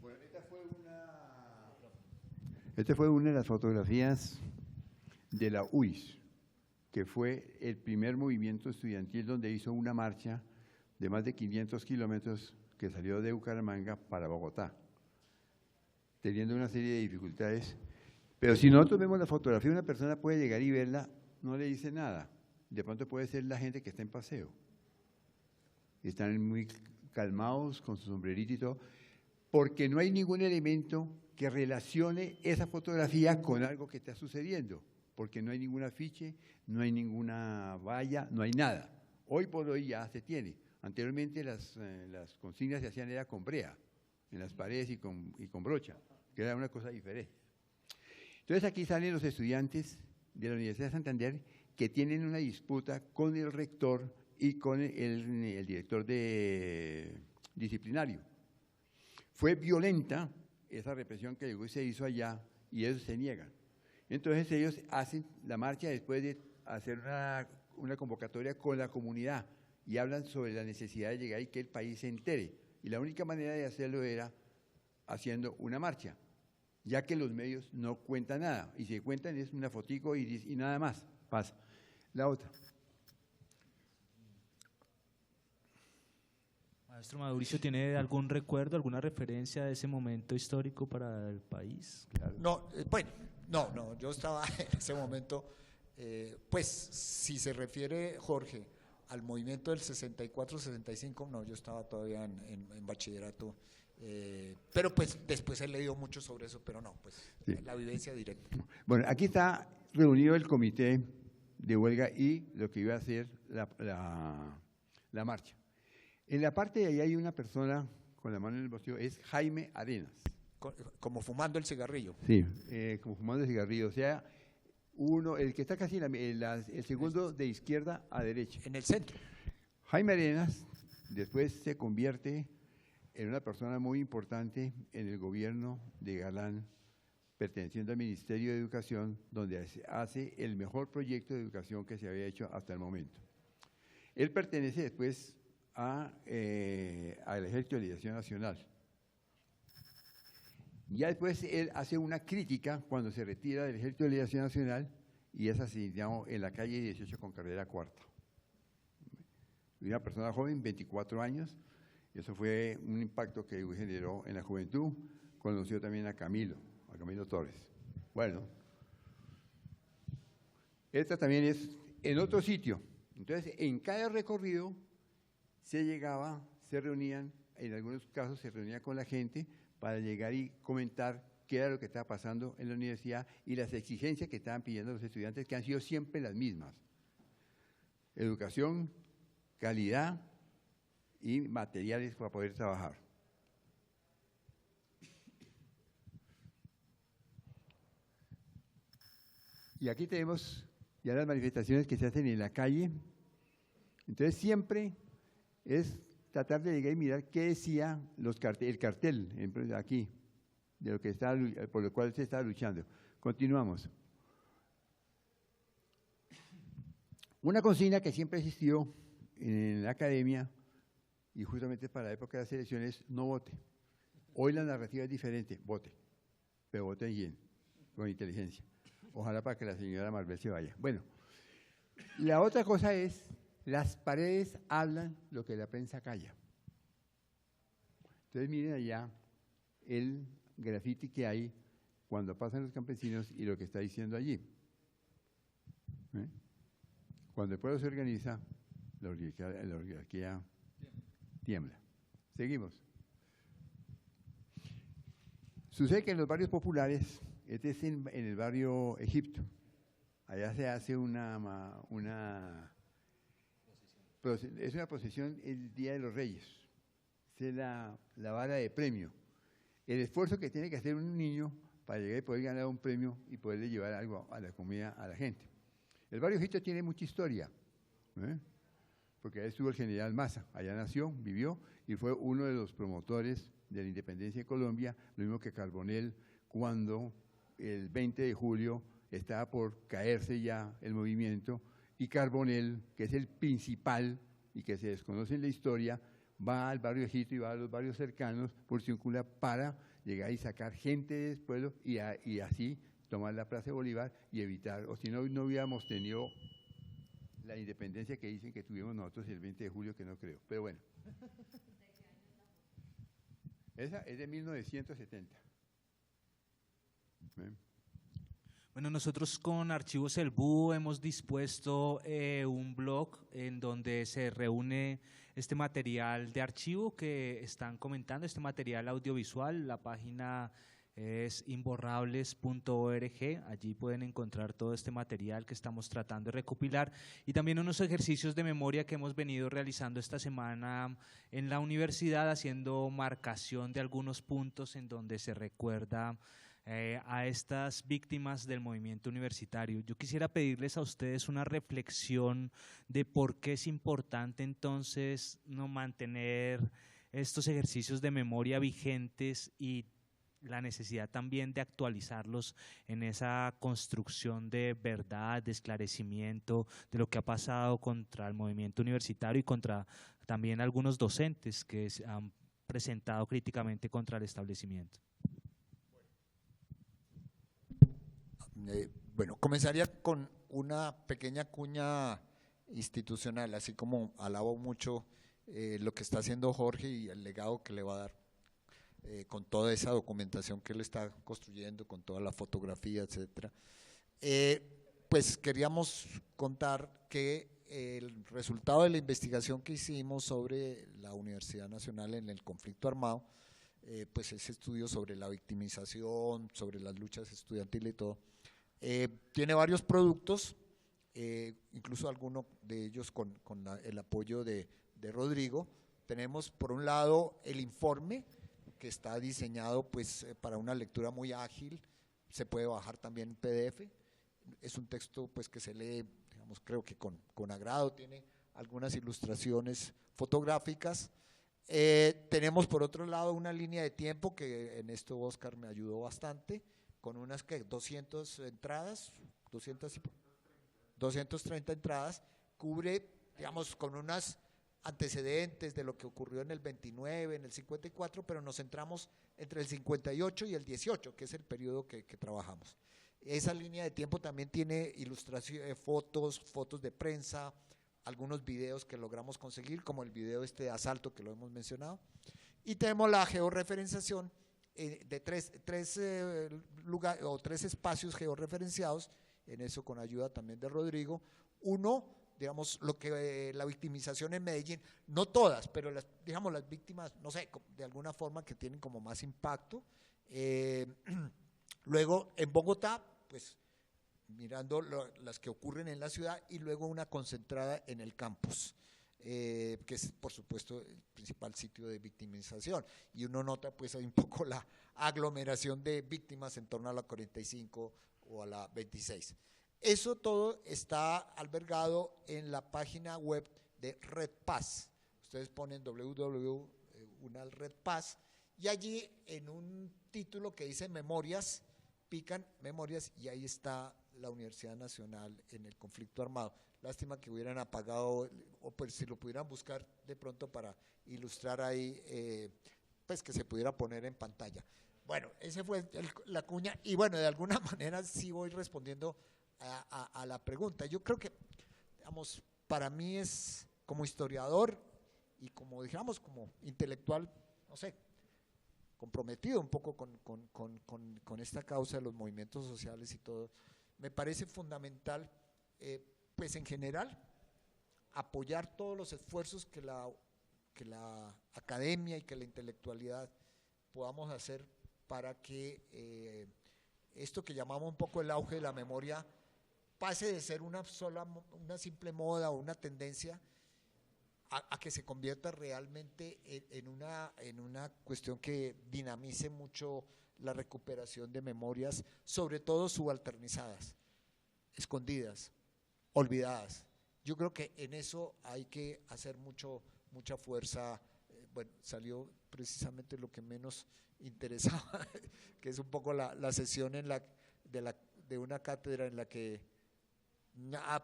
Bueno, esta fue una de las fotografías de la UIS, que fue el primer movimiento estudiantil donde hizo una marcha de más de 500 kilómetros que salió de Bucaramanga para Bogotá, teniendo una serie de dificultades. Pero si nosotros vemos la fotografía, una persona puede llegar y verla, no le dice nada. De pronto puede ser la gente que está en paseo. Están muy calmados con su sombrerito y todo, porque no hay ningún elemento que relacione esa fotografía con algo que está sucediendo, porque no hay ningún afiche, no hay ninguna valla, no hay nada. Hoy por hoy ya se tiene. Anteriormente las consignas se hacían era con brea, en las paredes y con brocha, que era una cosa diferente. Entonces aquí salen los estudiantes de la Universidad de Santander que tienen una disputa con el rector y con el director disciplinario. Fue violenta esa represión que se hizo allá y ellos se niegan. Entonces ellos hacen la marcha después de hacer una convocatoria con la comunidad y hablan sobre la necesidad de llegar y que el país se entere. Y la única manera de hacerlo era haciendo una marcha, ya que los medios no cuentan nada. Y si cuentan es una fotico y nada más. Pasa. La otra. Maestro Mauricio, ¿tiene algún recuerdo, alguna referencia de ese momento histórico para el país? Claro. No, bueno, no, yo estaba en ese momento, pues si se refiere, Jorge, al movimiento del 64-65, no, yo estaba todavía en bachillerato, pero pues después he leído mucho sobre eso, pero no, pues sí. La vivencia directa. Bueno, aquí está reunido el comité de huelga y lo que iba a ser la marcha. En la parte de ahí hay una persona con la mano en el bolsillo, es Jaime Arenas. Como fumando el cigarrillo. Sí, como fumando el cigarrillo, o sea, el que está casi el segundo de izquierda a derecha. En el centro. Jaime Arenas después se convierte en una persona muy importante en el gobierno de Galán, perteneciendo al Ministerio de Educación, donde hace el mejor proyecto de educación que se había hecho hasta el momento. Él pertenece después al Ejército de Liberación Nacional. Ya después él hace una crítica cuando se retira del Ejército de Liberación Nacional y es asesinado en la calle 18 con carrera cuarta. Una persona joven, 24 años, y eso fue un impacto que generó en la juventud. Conoció también a Camilo Torres. Bueno, esta también es en otro sitio. Entonces, en cada recorrido se reunían, en algunos casos se reunía con la gente para llegar y comentar qué era lo que estaba pasando en la universidad y las exigencias que estaban pidiendo los estudiantes, que han sido siempre las mismas. Educación, calidad y materiales para poder trabajar. Y aquí tenemos ya las manifestaciones que se hacen en la calle. Entonces siempre es tratar de llegar y mirar qué decía el cartel aquí, de lo que por lo cual se está luchando. Continuamos. Una consigna que siempre existió en la academia, y justamente para la época de las elecciones, no vote. Hoy la narrativa es diferente, vote, pero vote bien, con inteligencia. Ojalá para que la señora Marvel se vaya. Bueno, la otra cosa es, las paredes hablan lo que la prensa calla. Entonces miren allá el grafiti que hay cuando pasan los campesinos y lo que está diciendo allí. Cuando el pueblo se organiza, la oligarquía tiembla. Seguimos. Sucede que en los barrios populares, este es en el barrio Egipto, allá se hace es una procesión el Día de los Reyes, es la vara de premio, el esfuerzo que tiene que hacer un niño para llegar y poder ganar un premio y poderle llevar algo a la comida a la gente. El barrio Egipto tiene mucha historia, porque ahí estuvo el general Maza, allá nació, vivió y fue uno de los promotores de la independencia de Colombia, lo mismo que Carbonell, cuando el 20 de julio estaba por caerse ya el movimiento, y Carbonell, que es el principal y que se desconoce en la historia, va al barrio Egipto y va a los barrios cercanos por circular para llegar y sacar gente del pueblo y así tomar la Plaza de Bolívar y evitar, o si no, no hubiéramos tenido la independencia que dicen que tuvimos nosotros el 20 de julio, que no creo, pero bueno. Esa es de 1970. Bueno, nosotros con Archivos El Búho hemos dispuesto un blog en donde se reúne este material de archivo que están comentando, este material audiovisual. La página es imborrables.org, allí pueden encontrar todo este material que estamos tratando de recopilar y también unos ejercicios de memoria que hemos venido realizando esta semana en la universidad, haciendo marcación de algunos puntos en donde se recuerda a estas víctimas del movimiento universitario. Yo quisiera pedirles a ustedes una reflexión de por qué es importante entonces no mantener estos ejercicios de memoria vigentes y la necesidad también de actualizarlos en esa construcción de verdad, de esclarecimiento de lo que ha pasado contra el movimiento universitario y contra también algunos docentes que se han presentado críticamente contra el establecimiento. Bueno, comenzaría con una pequeña cuña institucional, así como alabo mucho lo que está haciendo Jorge y el legado que le va a dar con toda esa documentación que él está construyendo, con toda la fotografía, etcétera. Pues queríamos contar que el resultado de la investigación que hicimos sobre la Universidad Nacional en el conflicto armado, pues ese estudio sobre la victimización, sobre las luchas estudiantiles y todo, tiene varios productos, incluso algunos de ellos con el apoyo de Rodrigo. Tenemos por un lado el informe que está diseñado pues para una lectura muy ágil, se puede bajar también en PDF, es un texto pues que se lee, digamos, creo que con agrado, tiene algunas ilustraciones fotográficas. Tenemos por otro lado una línea de tiempo que en esto Oscar me ayudó bastante, con unas 200 entradas, 230 entradas, cubre, digamos, con unas antecedentes de lo que ocurrió en el 29, en el 54, pero nos centramos entre el 58 y el 18, que es el periodo que trabajamos. Esa línea de tiempo también tiene ilustraciones, fotos de prensa, algunos videos que logramos conseguir, como el video de asalto que lo hemos mencionado, y tenemos la georreferenciación de tres lugares o tres espacios georreferenciados, en eso con ayuda también de Rodrigo. Uno, digamos, lo que la victimización en Medellín, no todas, pero digamos las víctimas, no sé, de alguna forma que tienen como más impacto. Luego en Bogotá, pues mirando las que ocurren en la ciudad, y luego una concentrada en el campus, que es por supuesto el principal sitio de victimización, y uno nota pues hay un poco la aglomeración de víctimas en torno a la 45 o a la 26. Eso todo está albergado en la página web de Red Paz. Ustedes ponen www.redpaz y allí en un título que dice Memorias, pican Memorias y ahí está la Universidad Nacional en el conflicto armado. Lástima que hubieran apagado, o pues si lo pudieran buscar de pronto para ilustrar ahí, pues que se pudiera poner en pantalla. Bueno, ese fue la cuña y bueno, de alguna manera sí voy respondiendo a la pregunta. Yo creo que, digamos, para mí es como historiador y como, digamos, como intelectual, no sé, comprometido un poco con esta causa de los movimientos sociales y todo, me parece fundamental, pues en general, apoyar todos los esfuerzos que la academia y que la intelectualidad podamos hacer para que esto que llamamos un poco el auge de la memoria pase de ser una simple moda o una tendencia a que se convierta realmente en una cuestión que dinamice mucho la recuperación de memorias, sobre todo subalternizadas, escondidas, olvidadas. Yo creo que en eso hay que hacer mucha fuerza. Bueno, salió precisamente lo que menos interesaba, que es un poco la sesión de una cátedra en la que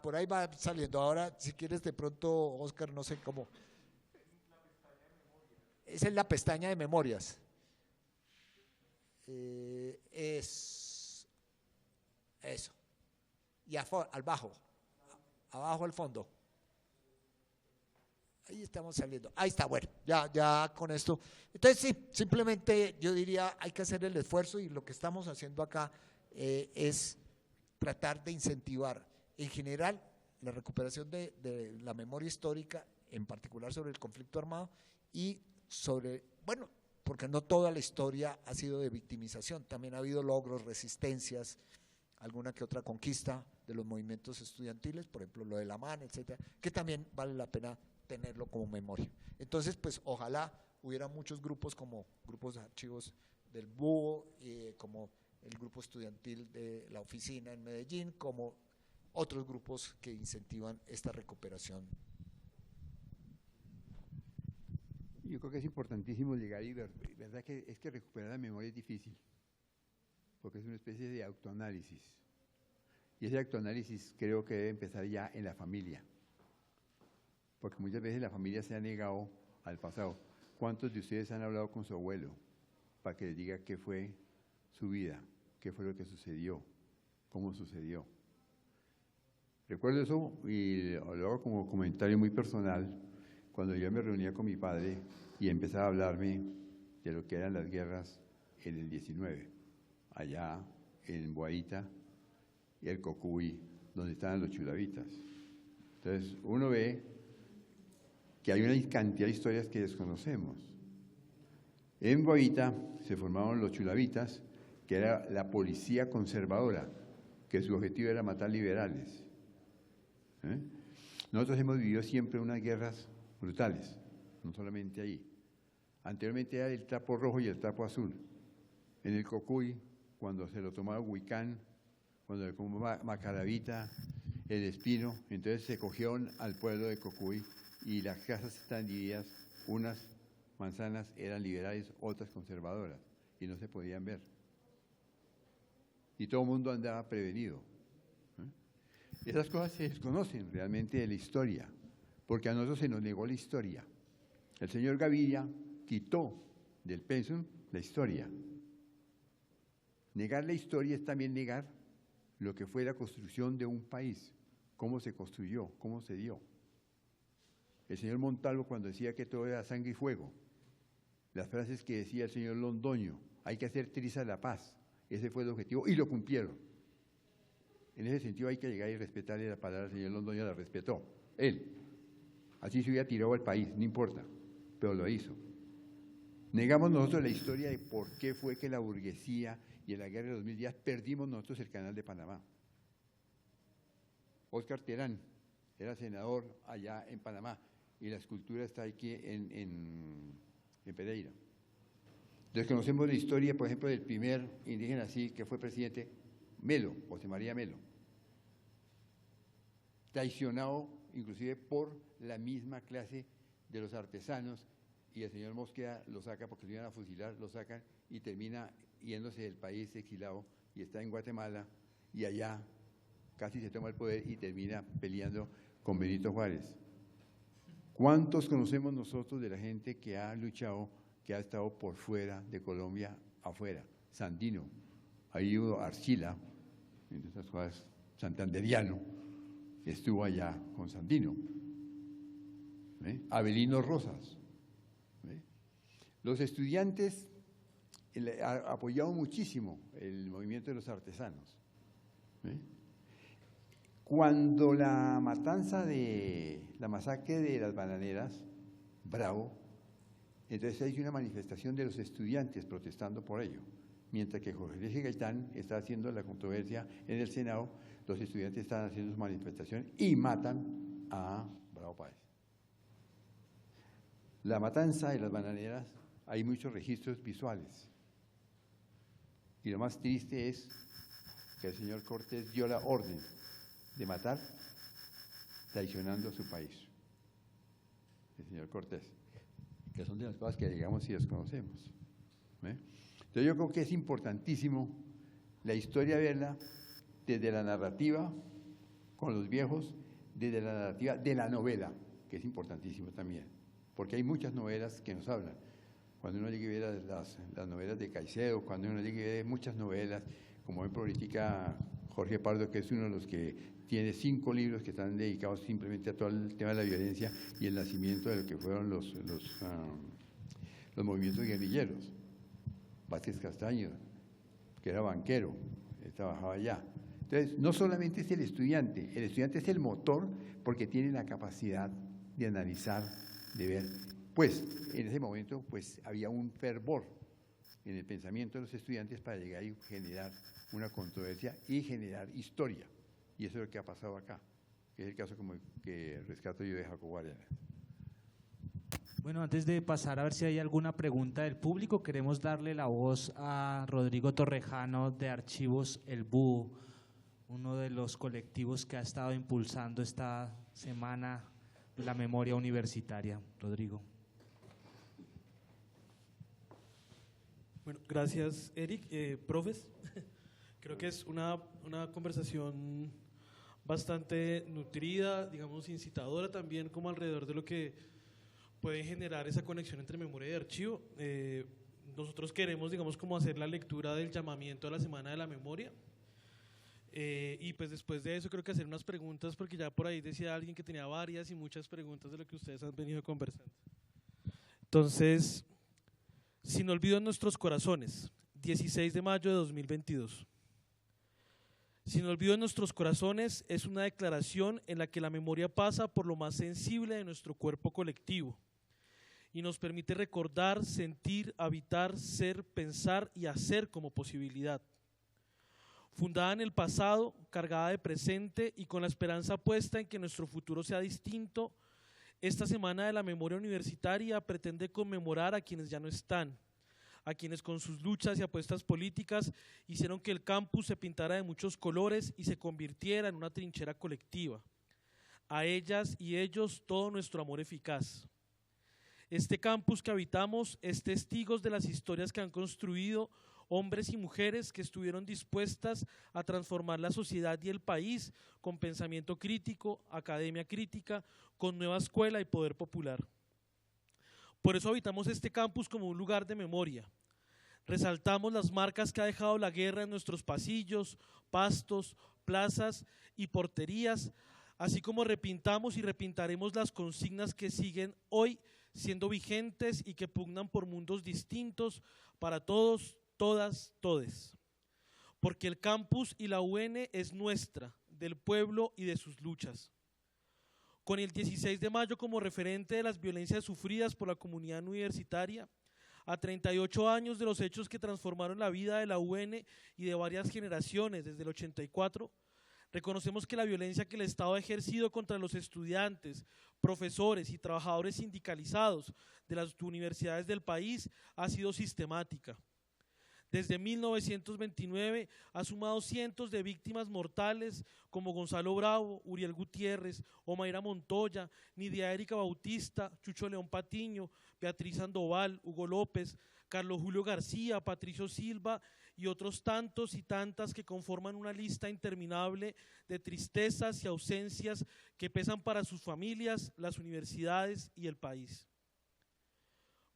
por ahí va saliendo. Ahora, si quieres de pronto, Oscar, no sé cómo. Esa es la pestaña de memorias. Es eso. Y abajo al fondo. Ahí estamos saliendo. Ahí está, bueno, ya con esto. Entonces sí, simplemente yo diría hay que hacer el esfuerzo y lo que estamos haciendo acá es tratar de incentivar en general la recuperación de la memoria histórica, en particular sobre el conflicto armado y sobre, bueno, porque no toda la historia ha sido de victimización, también ha habido logros, resistencias, alguna que otra conquista de los movimientos estudiantiles, por ejemplo lo de la MAN, etcétera, que también vale la pena tenerlo como memoria. Entonces, pues ojalá hubiera muchos grupos como grupos de archivos del Búho, como el grupo estudiantil de la oficina en Medellín, como otros grupos que incentivan esta recuperación. Yo creo que es importantísimo llegar y ver, verdad que es que recuperar la memoria es difícil, porque es una especie de autoanálisis. Y ese autoanálisis creo que debe empezar ya en la familia, porque muchas veces la familia se ha negado al pasado. ¿Cuántos de ustedes han hablado con su abuelo para que les diga qué fue su vida, qué fue lo que sucedió, cómo sucedió? Recuerdo eso y lo hago como comentario muy personal, cuando yo me reunía con mi padre y empezaba a hablarme de lo que eran las guerras en el 19, allá en Boaita y el Cocuy, donde estaban los chulavitas. Entonces uno ve que hay una cantidad de historias que desconocemos. En Boaita se formaron los chulavitas, que era la policía conservadora, que su objetivo era matar liberales. Nosotros hemos vivido siempre unas guerras brutales, no solamente ahí. Anteriormente era el trapo rojo y el trapo azul. En el Cocuy, cuando se lo tomaba Huicán, cuando le tomó Macaravita, el Espino, entonces se cogieron al pueblo de Cocuy y las casas estaban divididas, unas manzanas eran liberales, otras conservadoras, y no se podían ver. Y todo el mundo andaba prevenido. Esas cosas se desconocen realmente de la historia, porque a nosotros se nos negó la historia. El señor Gaviria quitó del pensum la historia. Negar la historia es también negar lo que fue la construcción de un país, cómo se construyó, cómo se dio. El señor Montalvo, cuando decía que todo era sangre y fuego, las frases que decía el señor Londoño, hay que hacer triza la paz, ese fue el objetivo y lo cumplieron. En ese sentido hay que llegar y respetarle la palabra al señor Londoño, la respetó, él. Así se hubiera tirado al país, no importa, pero lo hizo. Negamos nosotros la historia de por qué fue que la burguesía y en la guerra de 2000 días perdimos nosotros el canal de Panamá. Óscar Terán era senador allá en Panamá y la escultura está aquí en Pereira. Desconocemos la historia, por ejemplo, del primer indígena así que fue presidente, Melo, José María Melo, traicionado inclusive por la misma clase de los artesanos, y el señor Mosqueda lo saca porque lo iban a fusilar, lo sacan y termina yéndose del país exilado y está en Guatemala y allá casi se toma el poder y termina peleando con Benito Juárez. ¿Cuántos conocemos nosotros de la gente que ha luchado, que ha estado por fuera de Colombia, afuera? Sandino, ahí hubo Archila, entre esas cosas, santanderiano, estuvo allá con Sandino. Avelino Rosas. Los estudiantes apoyaron muchísimo el movimiento de los artesanos. Cuando la masacre de las bananeras, Bravo, entonces hay una manifestación de los estudiantes protestando por ello. Mientras que Jorge Luis Gaitán está haciendo la controversia en el Senado, los estudiantes están haciendo su manifestación y matan a Bravo Páez. La matanza de las bananeras, hay muchos registros visuales. Y lo más triste es que el señor Cortés dio la orden de matar traicionando a su país. El señor Cortés, que son de las cosas que digamos y desconocemos. Entonces yo creo que es importantísimo la historia verla desde la narrativa con los viejos, desde la narrativa de la novela, que es importantísimo también, porque hay muchas novelas que nos hablan. Cuando uno llegue a ver las novelas de Caicedo, cuando uno llegue a ver muchas novelas, como en política Jorge Pardo, que es uno de los que tiene 5 libros que están dedicados simplemente a todo el tema de la violencia y el nacimiento de lo que fueron los movimientos guerrilleros. Vázquez Castaño, que era banquero, él trabajaba allá. Entonces Entonces, no solamente es el estudiante es el motor porque tiene la capacidad de analizar, de ver. Pues, en ese momento, pues, había un fervor en el pensamiento de los estudiantes para llegar y generar una controversia y generar historia. Y eso es lo que ha pasado acá, que es el caso como que rescato yo de Jacobo Arana. Bueno, antes de pasar a ver si hay alguna pregunta del público, queremos darle la voz a Rodrigo Torrejano de Archivos El Búho, uno de los colectivos que ha estado impulsando esta semana la memoria universitaria. Rodrigo. Bueno, gracias, Eric. Profes, creo que es una conversación bastante nutrida, digamos, incitadora también, como alrededor de lo que puede generar esa conexión entre memoria y archivo. Nosotros queremos, digamos, como hacer la lectura del llamamiento a la Semana de la Memoria. Y pues después de eso creo que hacer unas preguntas, porque ya por ahí decía alguien que tenía varias y muchas preguntas de lo que ustedes han venido conversando. Entonces, sin olvido en nuestros corazones, 16 de mayo de 2022. Sin olvido en nuestros corazones es una declaración en la que la memoria pasa por lo más sensible de nuestro cuerpo colectivo y nos permite recordar, sentir, habitar, ser, pensar y hacer como posibilidad. Fundada en el pasado, cargada de presente y con la esperanza puesta en que nuestro futuro sea distinto, esta Semana de la Memoria Universitaria pretende conmemorar a quienes ya no están, a quienes con sus luchas y apuestas políticas hicieron que el campus se pintara de muchos colores y se convirtiera en una trinchera colectiva. A ellas y ellos todo nuestro amor eficaz. Este campus que habitamos es testigos de las historias que han construido hombres y mujeres que estuvieron dispuestas a transformar la sociedad y el país con pensamiento crítico, academia crítica, con nueva escuela y poder popular. Por eso habitamos este campus como un lugar de memoria. Resaltamos las marcas que ha dejado la guerra en nuestros pasillos, pastos, plazas y porterías, así como repintamos y repintaremos las consignas que siguen hoy siendo vigentes y que pugnan por mundos distintos para todos, todas, todes. Porque el campus y la UN es nuestra, del pueblo y de sus luchas. Con el 16 de mayo como referente de las violencias sufridas por la comunidad universitaria, a 38 años de los hechos que transformaron la vida de la UN y de varias generaciones desde el 84, reconocemos que la violencia que el Estado ha ejercido contra los estudiantes, profesores y trabajadores sindicalizados de las universidades del país ha sido sistemática. Desde 1929 ha sumado cientos de víctimas mortales como Gonzalo Bravo, Uriel Gutiérrez, Omaira Montoya, Nidia Erika Bautista, Chucho León Patiño, Beatriz Sandoval, Hugo López, Carlos Julio García, Patricio Silva y otros tantos y tantas que conforman una lista interminable de tristezas y ausencias que pesan para sus familias, las universidades y el país.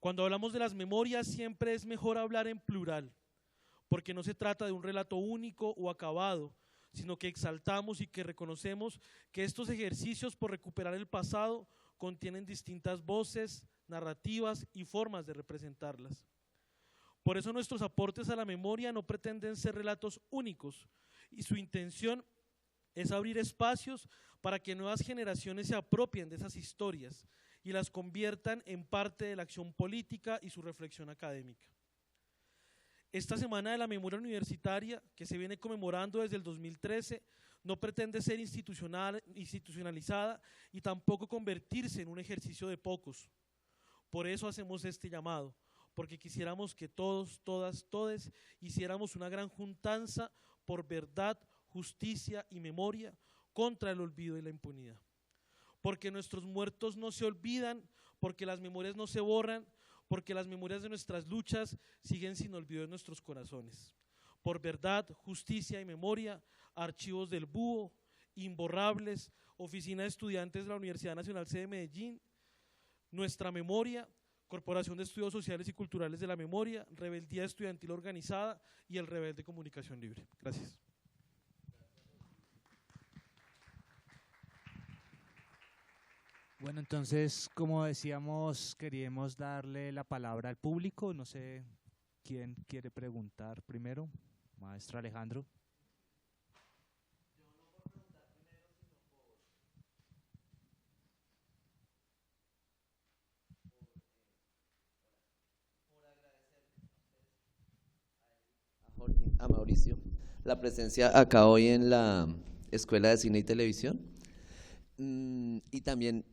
Cuando hablamos de las memorias siempre es mejor hablar en plural, porque no se trata de un relato único o acabado, sino que exaltamos y que reconocemos que estos ejercicios por recuperar el pasado contienen distintas voces, narrativas y formas de representarlas. Por eso nuestros aportes a la memoria no pretenden ser relatos únicos y su intención es abrir espacios para que nuevas generaciones se apropien de esas historias y las conviertan en parte de la acción política y su reflexión académica. Esta Semana de la Memoria Universitaria, que se viene conmemorando desde el 2013, no pretende ser institucionalizada y tampoco convertirse en un ejercicio de pocos. Por eso hacemos este llamado, porque quisiéramos que todos, todas, todes hiciéramos una gran juntanza por verdad, justicia y memoria contra el olvido y la impunidad. Porque nuestros muertos no se olvidan, porque las memorias no se borran, porque las memorias de nuestras luchas siguen sin olvido en nuestros corazones. Por verdad, justicia y memoria, Archivos del Búho, Imborrables, Oficina de Estudiantes de la Universidad Nacional Sede Medellín, Nuestra Memoria, Corporación de Estudios Sociales y Culturales de la Memoria, Rebeldía Estudiantil Organizada y el Rebelde Comunicación Libre. Gracias. Bueno, entonces, como decíamos, queríamos darle la palabra al público. No sé quién quiere preguntar primero. Maestro Alejandro. a Mauricio la presencia acá hoy en la Escuela de Cine y Televisión, y también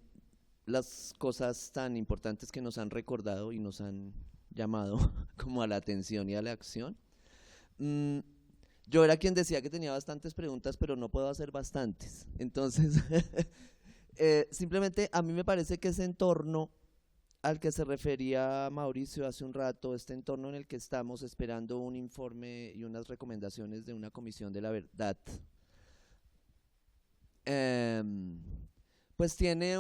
las cosas tan importantes que nos han recordado y nos han llamado como a la atención y a la acción. Yo era quien decía que tenía bastantes preguntas, pero no puedo hacer bastantes. Entonces, simplemente a mí me parece que ese entorno al que se refería Mauricio hace un rato, este entorno en el que estamos esperando un informe y unas recomendaciones de una comisión de la verdad, pues tiene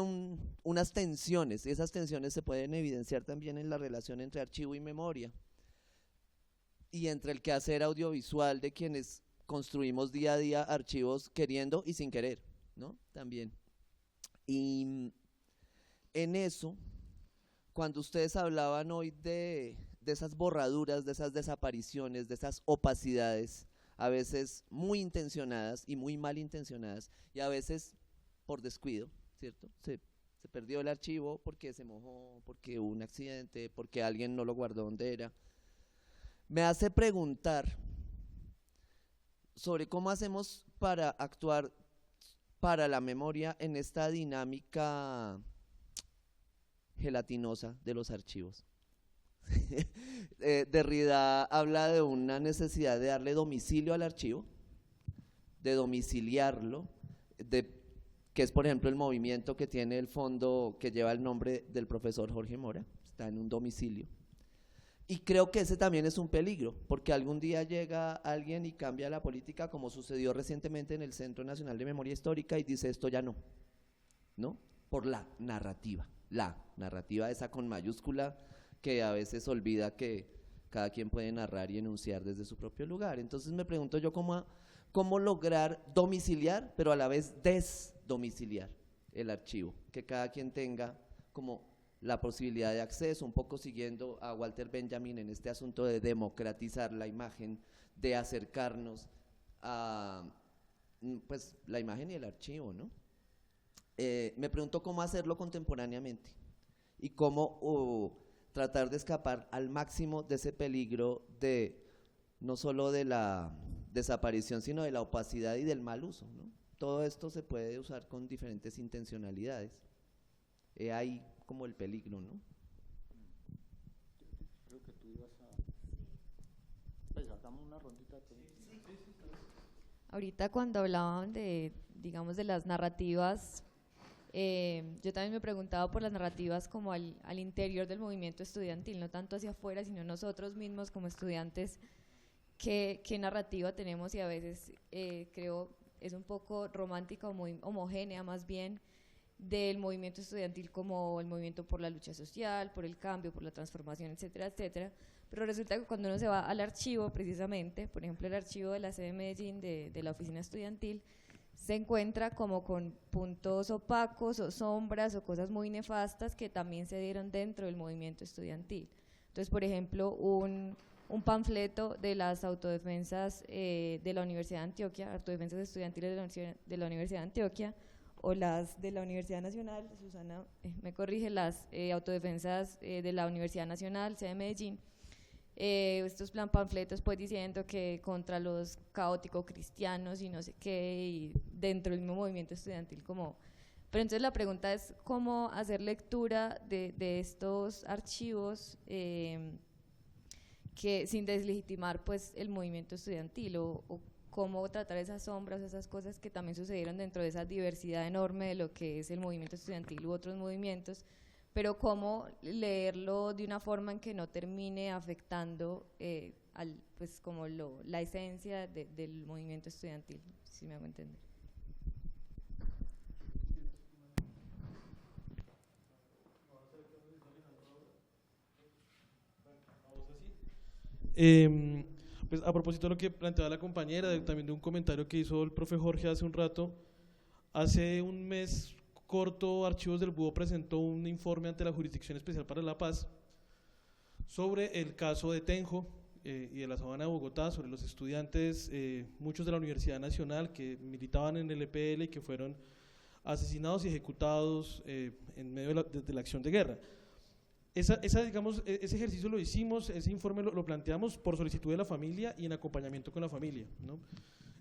unas tensiones, y esas tensiones se pueden evidenciar también en la relación entre archivo y memoria, y entre el quehacer audiovisual de quienes construimos día a día archivos queriendo y sin querer, ¿no? También. Y en eso, cuando ustedes hablaban hoy de esas borraduras, de esas desapariciones, de esas opacidades, a veces muy intencionadas y muy mal intencionadas, y a veces por descuido, ¿cierto? Se perdió el archivo porque se mojó, porque hubo un accidente, porque alguien no lo guardó donde era. Me hace preguntar sobre cómo hacemos para actuar para la memoria en esta dinámica gelatinosa de los archivos. Derrida habla de una necesidad de darle domicilio al archivo, de domiciliarlo, que es por ejemplo el movimiento que tiene el fondo que lleva el nombre del profesor Jorge Mora, está en un domicilio. Y creo que ese también es un peligro, porque algún día llega alguien y cambia la política, como sucedió recientemente en el Centro Nacional de Memoria Histórica, y dice esto ya no, ¿no? Por la narrativa esa con mayúscula, que a veces olvida que cada quien puede narrar y enunciar desde su propio lugar. Entonces me pregunto yo cómo lograr domiciliar, pero a la vez desdomiciliar el archivo, que cada quien tenga como la posibilidad de acceso, un poco siguiendo a Walter Benjamin en este asunto de democratizar la imagen, de acercarnos a pues la imagen y el archivo, ¿no? Me pregunto cómo hacerlo contemporáneamente y cómo tratar de escapar al máximo de ese peligro de no solo de la desaparición, sino de la opacidad y del mal uso, ¿no? Todo esto se puede usar con diferentes intencionalidades. Hay como el peligro, ¿no? Creo que tú ibas a... Pues hagamos una rondita. Ahorita cuando hablaban de, digamos, de las narrativas, yo también me preguntaba por las narrativas como al interior del movimiento estudiantil, no tanto hacia afuera, sino nosotros mismos como estudiantes, qué narrativa tenemos, y a veces creo es un poco romántica o muy homogénea más bien, del movimiento estudiantil como el movimiento por la lucha social, por el cambio, por la transformación, etcétera, etcétera. Pero resulta que cuando uno se va al archivo, precisamente, por ejemplo el archivo de la sede de Medellín de la oficina estudiantil, se encuentra como con puntos opacos o sombras o cosas muy nefastas que también se dieron dentro del movimiento estudiantil. Entonces, por ejemplo, un panfleto de las autodefensas de la Universidad de Antioquia, autodefensas estudiantiles de la Universidad de Antioquia, o las de la Universidad Nacional, Susana me corrige, las autodefensas de la Universidad Nacional, sede de Medellín, estos panfletos pues diciendo que contra los caóticos cristianos y no sé qué, y dentro del mismo movimiento estudiantil como... Pero entonces la pregunta es cómo hacer lectura de estos archivos que sin deslegitimar pues el movimiento estudiantil, o cómo tratar esas sombras, esas cosas que también sucedieron dentro de esa diversidad enorme de lo que es el movimiento estudiantil u otros movimientos, pero cómo leerlo de una forma en que no termine afectando pues como la esencia del movimiento estudiantil, si me hago entender. Pues a propósito de lo que planteaba la compañera, también de un comentario que hizo el profe Jorge hace un rato, hace un mes corto Archivos del Búho presentó un informe ante la Jurisdicción Especial para la Paz sobre el caso de Tenjo y de la Sabana de Bogotá, sobre los estudiantes, muchos de la Universidad Nacional que militaban en el EPL y que fueron asesinados y ejecutados en medio de la acción de guerra. digamos, ese ejercicio lo hicimos, ese informe lo planteamos por solicitud de la familia y en acompañamiento con la familia, ¿no?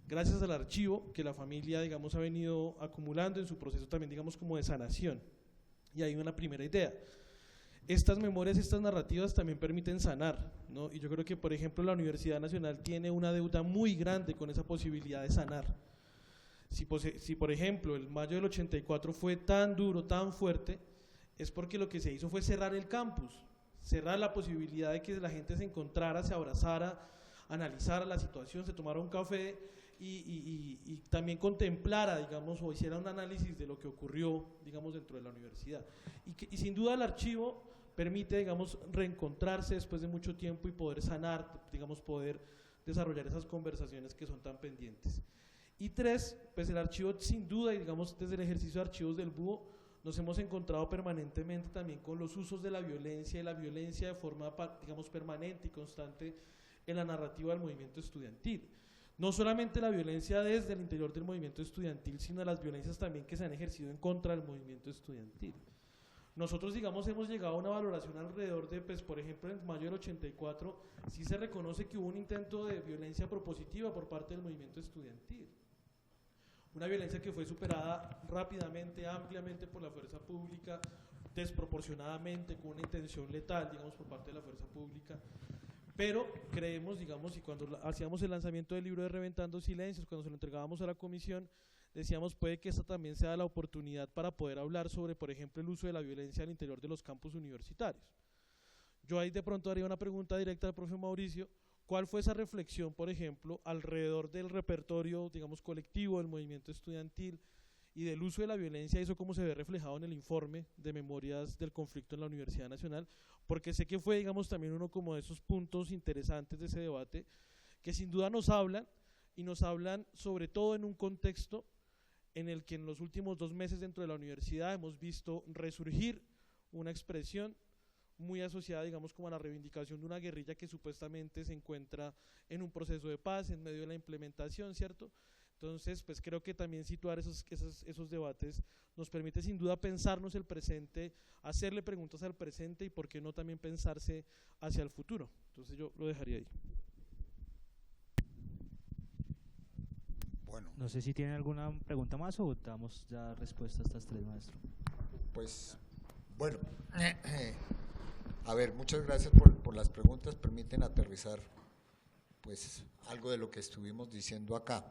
Gracias al archivo que la familia, digamos, ha venido acumulando en su proceso también, digamos, como de sanación. Y ahí una primera idea. Estas memorias, estas narrativas también permiten sanar, ¿no? Y yo creo que, por ejemplo, la Universidad Nacional tiene una deuda muy grande con esa posibilidad de sanar. Si por ejemplo, el mayo del 84 fue tan duro, tan fuerte, es porque lo que se hizo fue cerrar el campus, cerrar la posibilidad de que la gente se encontrara, se abrazara, analizara la situación, se tomara un café y también contemplara, digamos, o hiciera un análisis de lo que ocurrió, digamos, dentro de la universidad. Y sin duda el archivo permite, digamos, reencontrarse después de mucho tiempo y poder sanar, digamos, poder desarrollar esas conversaciones que son tan pendientes. Y tres, pues el archivo sin duda, y digamos, desde el ejercicio de archivos del Búho, nos hemos encontrado permanentemente también con los usos de la violencia y la violencia de forma, digamos, permanente y constante en la narrativa del movimiento estudiantil. No solamente la violencia desde el interior del movimiento estudiantil, sino las violencias también que se han ejercido en contra del movimiento estudiantil. Nosotros, digamos, hemos llegado a una valoración alrededor de, pues, por ejemplo, en mayo del 84, sí se reconoce que hubo un intento de violencia propositiva por parte del movimiento estudiantil. Una violencia que fue superada rápidamente, ampliamente por la fuerza pública, desproporcionadamente, con una intención letal, digamos, por parte de la fuerza pública. Pero creemos, digamos, y cuando hacíamos el lanzamiento del libro de Reventando Silencios, cuando se lo entregábamos a la comisión, decíamos, puede que esta también sea la oportunidad para poder hablar sobre, por ejemplo, el uso de la violencia al interior de los campus universitarios. Yo ahí de pronto haría una pregunta directa al profe Mauricio. ¿Cuál fue esa reflexión, por ejemplo, alrededor del repertorio, digamos, colectivo del movimiento estudiantil y del uso de la violencia? Eso cómo se ve reflejado en el informe de memorias del conflicto en la Universidad Nacional, porque sé que fue, digamos, también uno como de esos puntos interesantes de ese debate, que sin duda nos hablan, y nos hablan sobre todo en un contexto en el que en los últimos 2 meses dentro de la universidad hemos visto resurgir una expresión muy asociada, digamos, como a la reivindicación de una guerrilla que supuestamente se encuentra en un proceso de paz, en medio de la implementación, ¿cierto? Entonces, pues creo que también situar esos debates nos permite sin duda pensarnos el presente, hacerle preguntas al presente y por qué no también pensarse hacia el futuro. Entonces yo lo dejaría ahí. Bueno, No sé si tienen alguna pregunta más o damos ya respuesta a estas 3, maestro. pues, bueno, a ver, muchas gracias por las preguntas, permiten aterrizar pues algo de lo que estuvimos diciendo acá.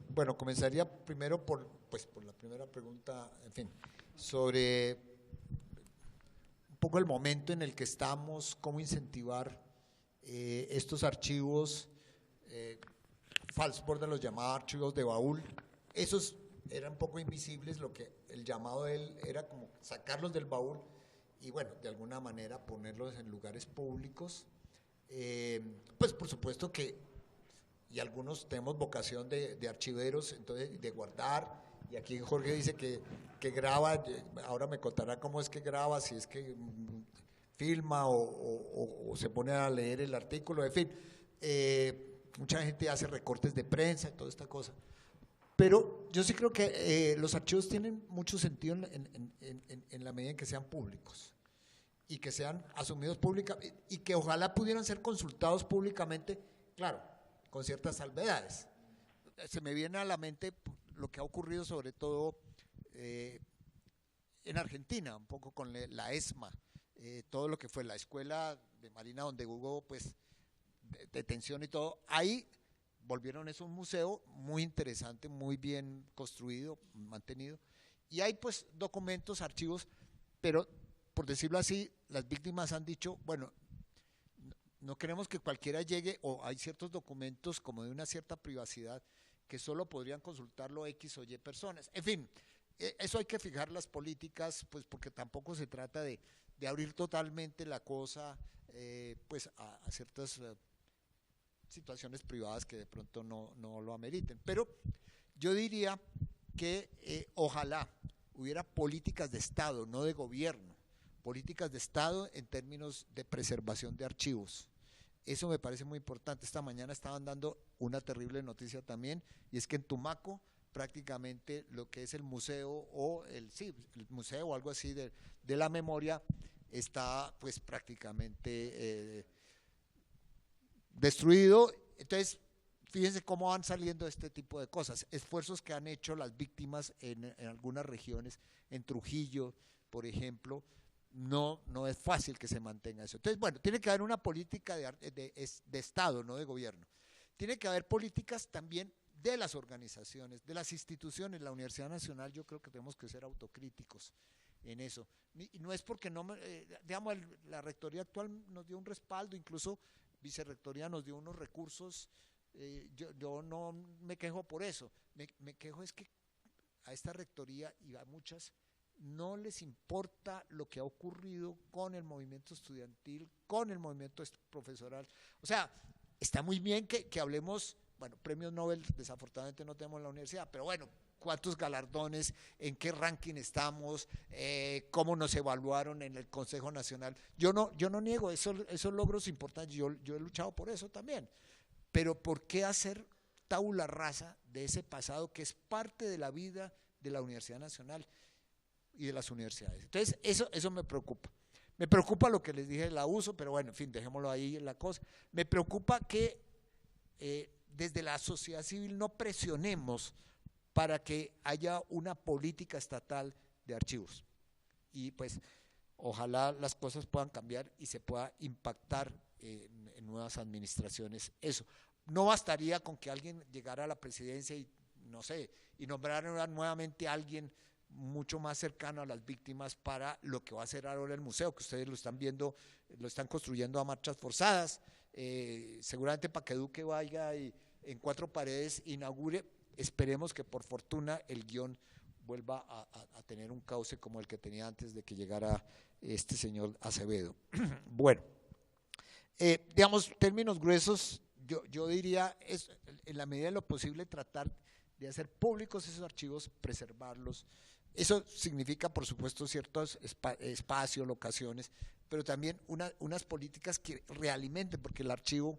Bueno, comenzaría primero por la primera pregunta, en fin, sobre un poco el momento en el que estamos, cómo incentivar estos archivos, Falso Borda los llamaba archivos de baúl. Esos eran un poco invisibles, lo que el llamado de él era como sacarlos del baúl y bueno, de alguna manera ponerlos en lugares públicos. Pues por supuesto que, y algunos tenemos vocación de archiveros, entonces de guardar, y aquí Jorge dice que graba, ahora me contará cómo es que graba, si es que filma o se pone a leer el artículo, en fin, mucha gente hace recortes de prensa y toda esta cosa. Pero yo sí creo que los archivos tienen mucho sentido en la medida en que sean públicos y que sean asumidos públicamente y que ojalá pudieran ser consultados públicamente, claro, con ciertas salvedades. Se me viene a la mente lo que ha ocurrido sobre todo en Argentina, un poco con la ESMA, todo lo que fue la escuela de Marina donde hubo pues detención y todo, ahí volvieron, es un museo muy interesante, muy bien construido, mantenido, y hay pues documentos, archivos, pero por decirlo así, las víctimas han dicho, bueno, no queremos que cualquiera llegue, o hay ciertos documentos como de una cierta privacidad que solo podrían consultarlo X o Y personas. En fin, eso hay que fijar las políticas, pues porque tampoco se trata de abrir totalmente la cosa pues a ciertas situaciones privadas que de pronto no lo ameriten. Pero yo diría que ojalá hubiera políticas de Estado, no de gobierno, políticas de Estado en términos de preservación de archivos. Eso me parece muy importante. Esta mañana estaban dando una terrible noticia también, y es que en Tumaco prácticamente lo que es el museo o el museo o algo así de la memoria está pues prácticamente destruido. Entonces, fíjense cómo van saliendo este tipo de cosas, esfuerzos que han hecho las víctimas en algunas regiones, en Trujillo, por ejemplo. No es fácil que se mantenga eso. Entonces, bueno, tiene que haber una política de Estado, no de gobierno. Tiene que haber políticas también de las organizaciones, de las instituciones. La Universidad Nacional, yo creo que tenemos que ser autocríticos en eso. Y no es porque digamos, la rectoría actual nos dio un respaldo, incluso vicerrectoría nos dio unos recursos. Yo no me quejo por eso. Me quejo es que a esta rectoría y a muchas no les importa lo que ha ocurrido con el movimiento estudiantil, con el movimiento profesoral. O sea, está muy bien que hablemos, bueno, premios Nobel desafortunadamente no tenemos en la universidad, pero bueno, cuántos galardones, en qué ranking estamos, cómo nos evaluaron en el Consejo Nacional. Yo no niego esos logros importantes, yo he luchado por eso también, pero ¿por qué hacer tabula rasa de ese pasado que es parte de la vida de la Universidad Nacional y de las universidades? Entonces, eso me preocupa. Me preocupa lo que les dije del abuso, pero bueno, en fin, dejémoslo ahí en la cosa. Me preocupa que desde la sociedad civil no presionemos para que haya una política estatal de archivos. Y pues, ojalá las cosas puedan cambiar y se pueda impactar en nuevas administraciones. Eso. No bastaría con que alguien llegara a la presidencia y, no sé, y nombrara nuevamente a alguien mucho más cercano a las víctimas para lo que va a hacer ahora el museo, que ustedes lo están viendo, lo están construyendo a marchas forzadas, seguramente para que Duque vaya y en 4 paredes inaugure. Esperemos que por fortuna el guión vuelva a tener un cauce como el que tenía antes de que llegara este señor Acevedo. Bueno, digamos, términos gruesos, yo diría, es, en la medida de lo posible, tratar de hacer públicos esos archivos, preservarlos. Eso significa, por supuesto, ciertos espacios, locaciones, pero también unas políticas que realimenten, porque el archivo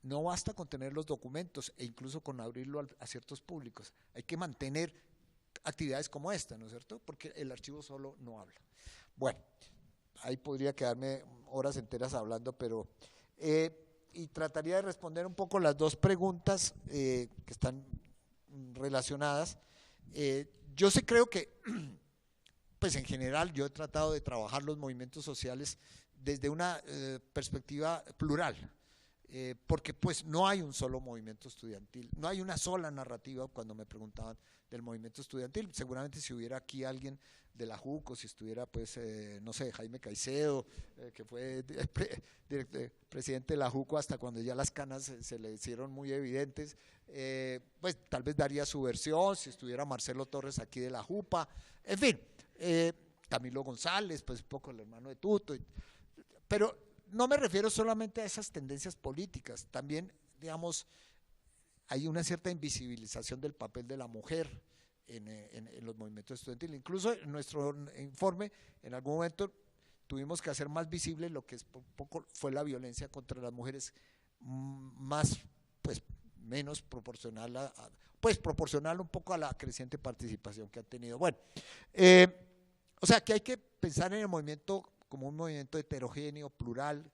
no basta con tener los documentos e incluso con abrirlo a ciertos públicos. Hay que mantener actividades como esta, ¿no es cierto? Porque el archivo solo no habla. Bueno, ahí podría quedarme horas enteras hablando, pero y trataría de responder un poco las 2 preguntas que están relacionadas. Yo sí creo que, pues en general, yo he tratado de trabajar los movimientos sociales desde una perspectiva plural, porque pues no hay un solo movimiento estudiantil, no hay una sola narrativa. Cuando me preguntaban del movimiento estudiantil, seguramente si hubiera aquí alguien de la JUCO, si estuviera pues, no sé, Jaime Caicedo, que fue presidente de la JUCO hasta cuando ya las canas se le hicieron muy evidentes, pues tal vez daría su versión. Si estuviera Marcelo Torres aquí de la JUPA, en fin, Camilo González, pues un poco el hermano de Tuto, pero no me refiero solamente a esas tendencias políticas, también, digamos, hay una cierta invisibilización del papel de la mujer en los movimientos estudiantiles. Incluso en nuestro informe, en algún momento tuvimos que hacer más visible lo que poco fue la violencia contra las mujeres, más, pues, menos proporcional pues proporcional un poco a la creciente participación que han tenido. Bueno, o sea que hay que pensar en el movimiento como un movimiento heterogéneo, plural,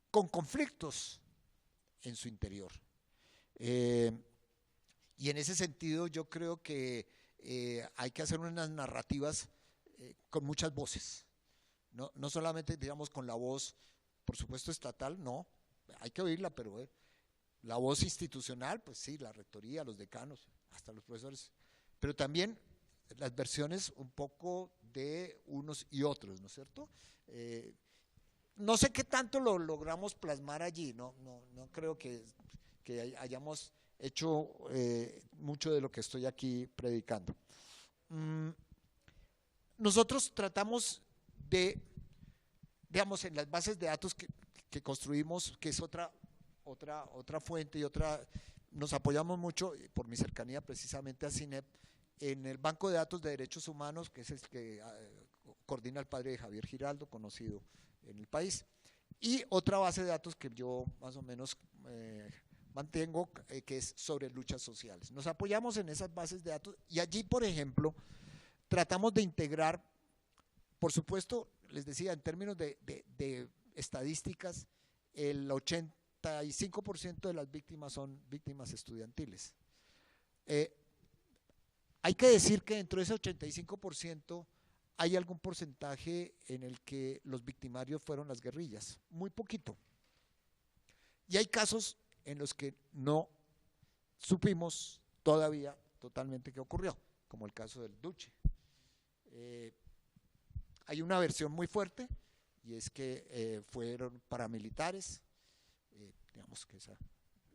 con conflictos en su interior. Y en ese sentido yo creo que hay que hacer unas narrativas con muchas voces, no solamente, digamos, con la voz, por supuesto, estatal, no, hay que oírla, pero la voz institucional, pues sí, la rectoría, los decanos, hasta los profesores, pero también las versiones un poco de unos y otros, ¿no es cierto? No sé qué tanto lo logramos plasmar allí, no creo que hayamos hecho mucho de lo que estoy aquí predicando. Nosotros tratamos de, digamos, en las bases de datos que construimos, que es otra fuente y nos apoyamos mucho, por mi cercanía precisamente a CINEP, en el Banco de Datos de Derechos Humanos, que es el que coordina el padre de Javier Giraldo, conocido en el país, y otra base de datos que yo más o menos mantengo, que es sobre luchas sociales. Nos apoyamos en esas bases de datos y allí, por ejemplo, tratamos de integrar, por supuesto, les decía, en términos de estadísticas, el 85% de las víctimas son víctimas estudiantiles. Hay que decir que dentro de ese 85% hay algún porcentaje en el que los victimarios fueron las guerrillas, muy poquito. Y hay casos en los que no supimos todavía totalmente qué ocurrió, como el caso del Duce. Hay una versión muy fuerte, y es que fueron paramilitares, digamos que esa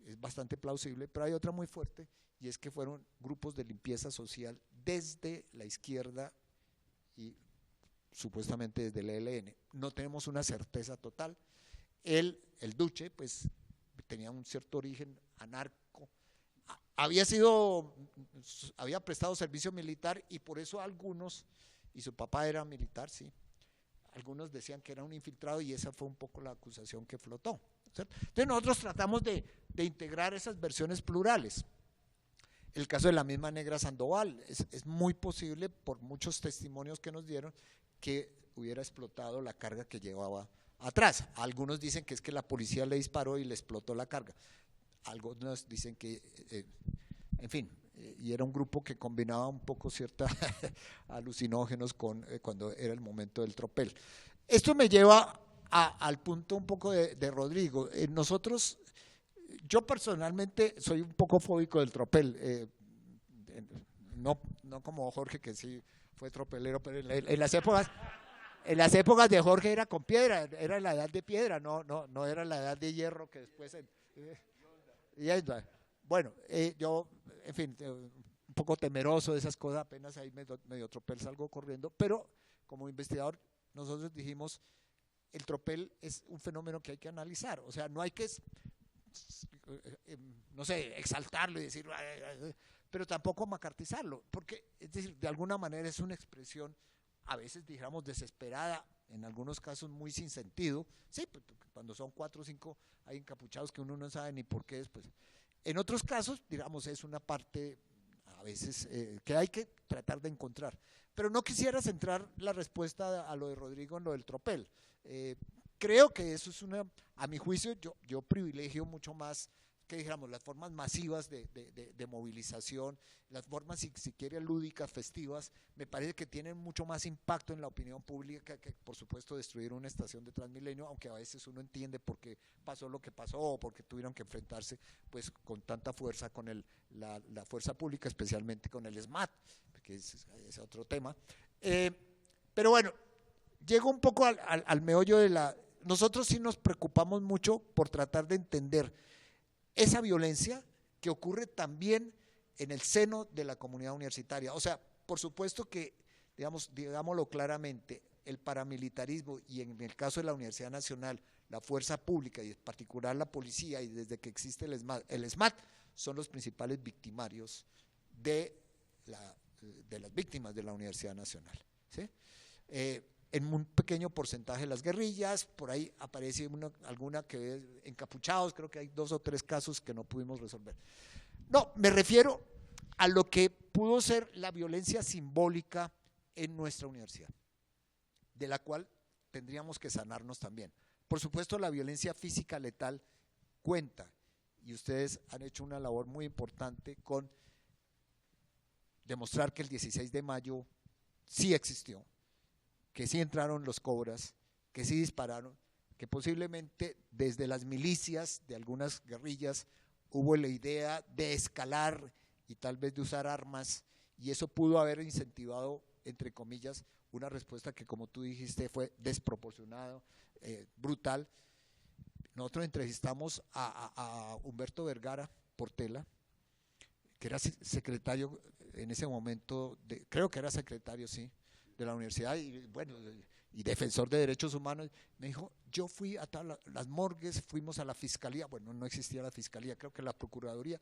es bastante plausible, pero hay otra muy fuerte, y es que fueron grupos de limpieza social desde la izquierda y supuestamente desde el ELN. No tenemos una certeza total. El Duce, pues, tenía un cierto origen anarco, había prestado servicio militar, y por eso algunos, y su papá era militar, sí, algunos decían que era un infiltrado, y esa fue un poco la acusación que flotó, ¿cierto? Entonces nosotros tratamos de integrar esas versiones plurales. El caso de la misma Negra Sandoval, es muy posible, por muchos testimonios que nos dieron, que hubiera explotado la carga que llevaba atrás. Algunos dicen que es que la policía le disparó y le explotó la carga. Algunos dicen que, en fin, y era un grupo que combinaba un poco cierta alucinógenos cuando era el momento del tropel. Esto me lleva al punto un poco de Rodrigo. Nosotros, yo personalmente soy un poco fóbico del tropel, no como Jorge, que sí fue tropelero, pero en las épocas de Jorge era con piedra, era la edad de piedra, no era la edad de hierro que después… Bueno, yo, en fin, un poco temeroso de esas cosas, apenas ahí medio tropel salgo corriendo, pero como investigador nosotros dijimos, el tropel es un fenómeno que hay que analizar, o sea, no hay que, no sé, exaltarlo y decir, pero tampoco macartizarlo, porque, es decir, de alguna manera es una expresión, a veces, digamos, desesperada, en algunos casos muy sin sentido, sí, cuando son 4 o 5 hay encapuchados que uno no sabe ni por qué después. En otros casos, digamos, es una parte a veces que hay que tratar de encontrar. Pero no quisiera centrar la respuesta a lo de Rodrigo en lo del tropel. Creo que eso es a mi juicio, yo privilegio mucho más que, digamos, las formas masivas de movilización, las formas, si quiere, lúdicas, festivas, me parece que tienen mucho más impacto en la opinión pública que, por supuesto, destruir una estación de Transmilenio, aunque a veces uno entiende por qué pasó lo que pasó, o porque tuvieron que enfrentarse, pues, con tanta fuerza con la fuerza pública, especialmente con el SMAT, que es otro tema. Pero bueno, llego un poco al meollo nosotros sí nos preocupamos mucho por tratar de entender esa violencia que ocurre también en el seno de la comunidad universitaria. O sea, por supuesto que, digámoslo claramente, el paramilitarismo, y en el caso de la Universidad Nacional, la fuerza pública, y en particular la policía, y desde que existe el SMAT, son los principales victimarios de las víctimas de la Universidad Nacional, ¿sí? En un pequeño porcentaje las guerrillas, por ahí aparece alguna que es encapuchados, creo que hay 2 o 3 casos que no pudimos resolver. No, me refiero a lo que pudo ser la violencia simbólica en nuestra universidad, de la cual tendríamos que sanarnos también. Por supuesto, la violencia física letal cuenta, y ustedes han hecho una labor muy importante con demostrar que el 16 de mayo sí existió, que sí entraron los cobras, que sí dispararon, que posiblemente desde las milicias de algunas guerrillas hubo la idea de escalar y tal vez de usar armas, y eso pudo haber incentivado, entre comillas, una respuesta que, como tú dijiste, fue desproporcionada, brutal. Nosotros entrevistamos a Humberto Vergara Portela, que era secretario en ese momento, creo que era secretario, sí, de la universidad, y bueno, y defensor de derechos humanos. Me dijo, yo fui a las morgues, fuimos a la fiscalía, bueno, no existía la fiscalía, creo que la procuraduría,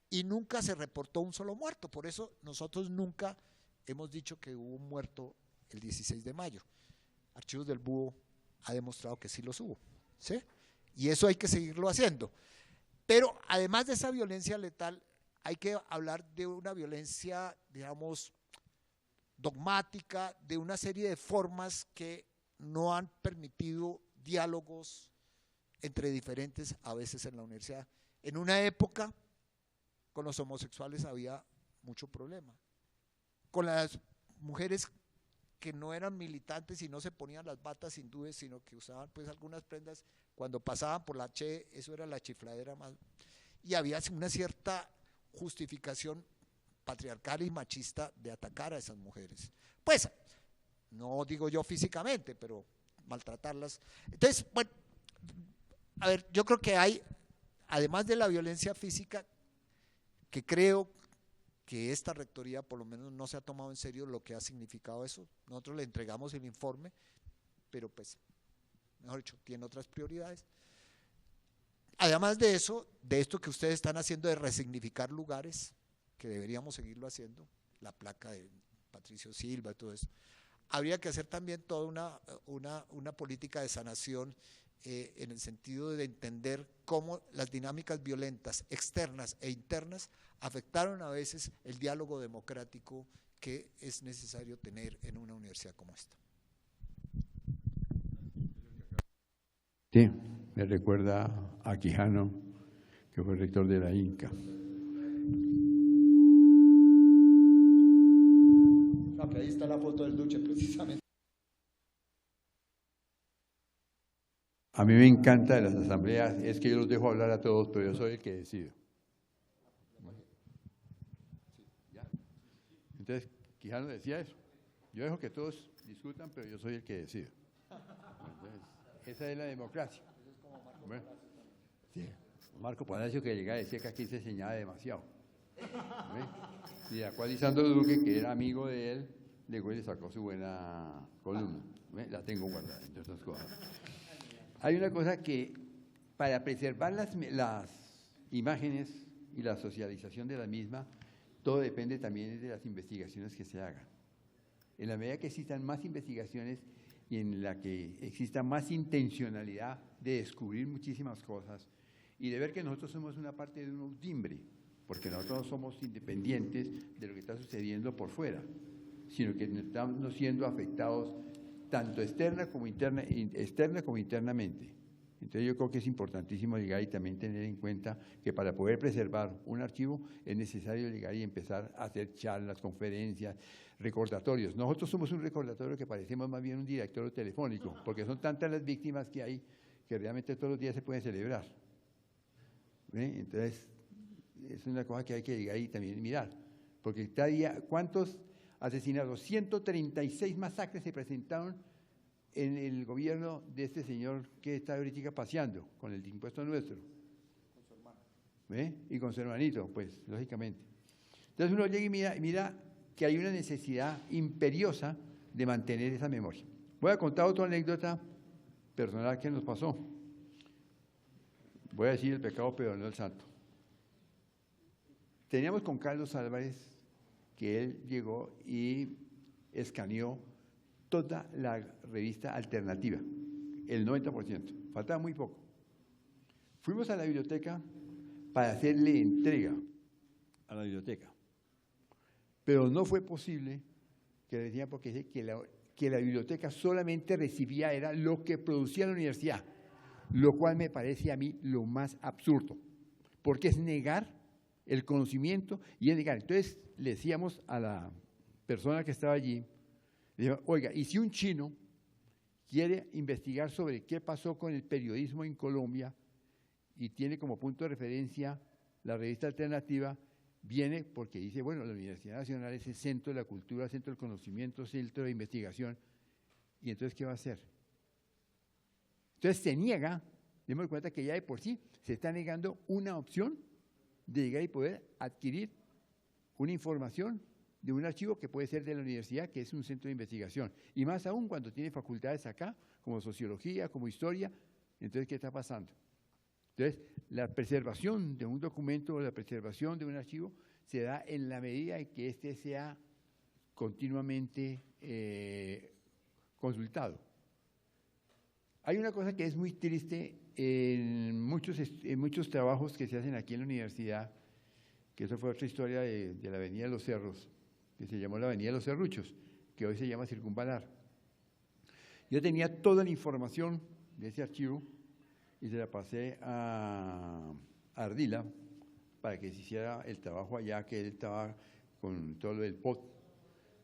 y nunca se reportó un solo muerto. Por eso nosotros nunca hemos dicho que hubo un muerto el 16 de mayo. Archivos del Búho ha demostrado que sí los hubo, ¿sí? Y eso hay que seguirlo haciendo. Pero además de esa violencia letal, hay que hablar de una violencia, digamos, dogmática, de una serie de formas que no han permitido diálogos entre diferentes a veces en la universidad. En una época con los homosexuales había mucho problema. Con las mujeres que no eran militantes y no se ponían las batas hindúes, sino que usaban pues algunas prendas, cuando pasaban por la Che, eso era la chifladera más. Y había una cierta justificación patriarcal y machista de atacar a esas mujeres. Pues, no digo yo físicamente, pero maltratarlas. Entonces, bueno, a ver, yo creo que hay, además de la violencia física, que creo que esta rectoría por lo menos no se ha tomado en serio lo que ha significado eso. Nosotros le entregamos el informe, pero pues, mejor dicho, tiene otras prioridades. Además de eso, de esto que ustedes están haciendo de resignificar lugares, que deberíamos seguirlo haciendo, la placa de Patricio Silva y todo eso, habría que hacer también toda una política de sanación en el sentido de entender cómo las dinámicas violentas externas e internas afectaron a veces el diálogo democrático que es necesario tener en una universidad como esta. Sí, me recuerda a Quijano, que fue rector de la Inca. Okay, ahí está la foto del Duce precisamente. A mí me encanta de las asambleas, es que yo los dejo hablar a todos, pero yo soy el que decido. Entonces, Quijano decía eso. Yo dejo que todos discutan, pero yo soy el que decido. Entonces, esa es la democracia. Bueno, sí. Marco Palacio, que llegaba y decía que aquí se enseñaba demasiado. Y a cual Lisandro Duque, que era amigo de él, llegó y le sacó su buena columna. La tengo guardada, entre otras cosas. Hay una cosa que, para preservar las imágenes y la socialización de la misma, todo depende también de las investigaciones que se hagan. En la medida que existan más investigaciones y en la que exista más intencionalidad de descubrir muchísimas cosas y de ver que nosotros somos una parte de un timbre, porque nosotros no somos independientes de lo que está sucediendo por fuera, sino que estamos siendo afectados tanto externa como internamente. Entonces yo creo que es importantísimo llegar y también tener en cuenta que para poder preservar un archivo es necesario llegar y empezar a hacer charlas, conferencias, recordatorios. Nosotros somos un recordatorio que parecemos más bien un directorio telefónico, porque son tantas las víctimas que hay que realmente todos los días se pueden celebrar. Entonces, es una cosa que hay que llegar y también mirar, porque cada día, ¿cuántos asesinados? 136 masacres se presentaron en el gobierno de este señor que está ahorita paseando con el impuesto nuestro. Con su hermano. Y con su hermanito, pues, lógicamente. Entonces uno llega y mira que hay una necesidad imperiosa de mantener esa memoria. Voy a contar otra anécdota personal que nos pasó. Voy a decir el pecado, pero no el santo. Teníamos con Carlos Álvarez que él llegó y escaneó toda la revista alternativa, el 90%, faltaba muy poco. Fuimos a la biblioteca para hacerle entrega a la biblioteca, pero no fue posible, que decían porque que la biblioteca solamente recibía era lo que producía la universidad, lo cual me parece a mí lo más absurdo, porque es negar el conocimiento y es negar. Entonces le decíamos a la persona que estaba allí, le digo, oiga, y si un chino quiere investigar sobre qué pasó con el periodismo en Colombia y tiene como punto de referencia la revista alternativa, viene porque dice, bueno, la Universidad Nacional es el centro de la cultura, centro del conocimiento, centro de investigación, y entonces, ¿qué va a hacer? Entonces se niega, demos cuenta que ya de por sí se está negando una opción de llegar y poder adquirir una información de un archivo que puede ser de la universidad, que es un centro de investigación. Y más aún cuando tiene facultades acá, como sociología, como historia. Entonces, ¿qué está pasando? Entonces, la preservación de un documento o la preservación de un archivo se da en la medida en que éste sea continuamente consultado. Hay una cosa que es muy triste en muchos trabajos que se hacen aquí en la universidad, que eso fue otra historia de la Avenida de los Cerros, que se llamó la Avenida de los Serruchos, que hoy se llama Circunvalar. Yo tenía toda la información de ese archivo y se la pasé a Ardila para que se hiciera el trabajo allá, que él estaba con todo lo del POT.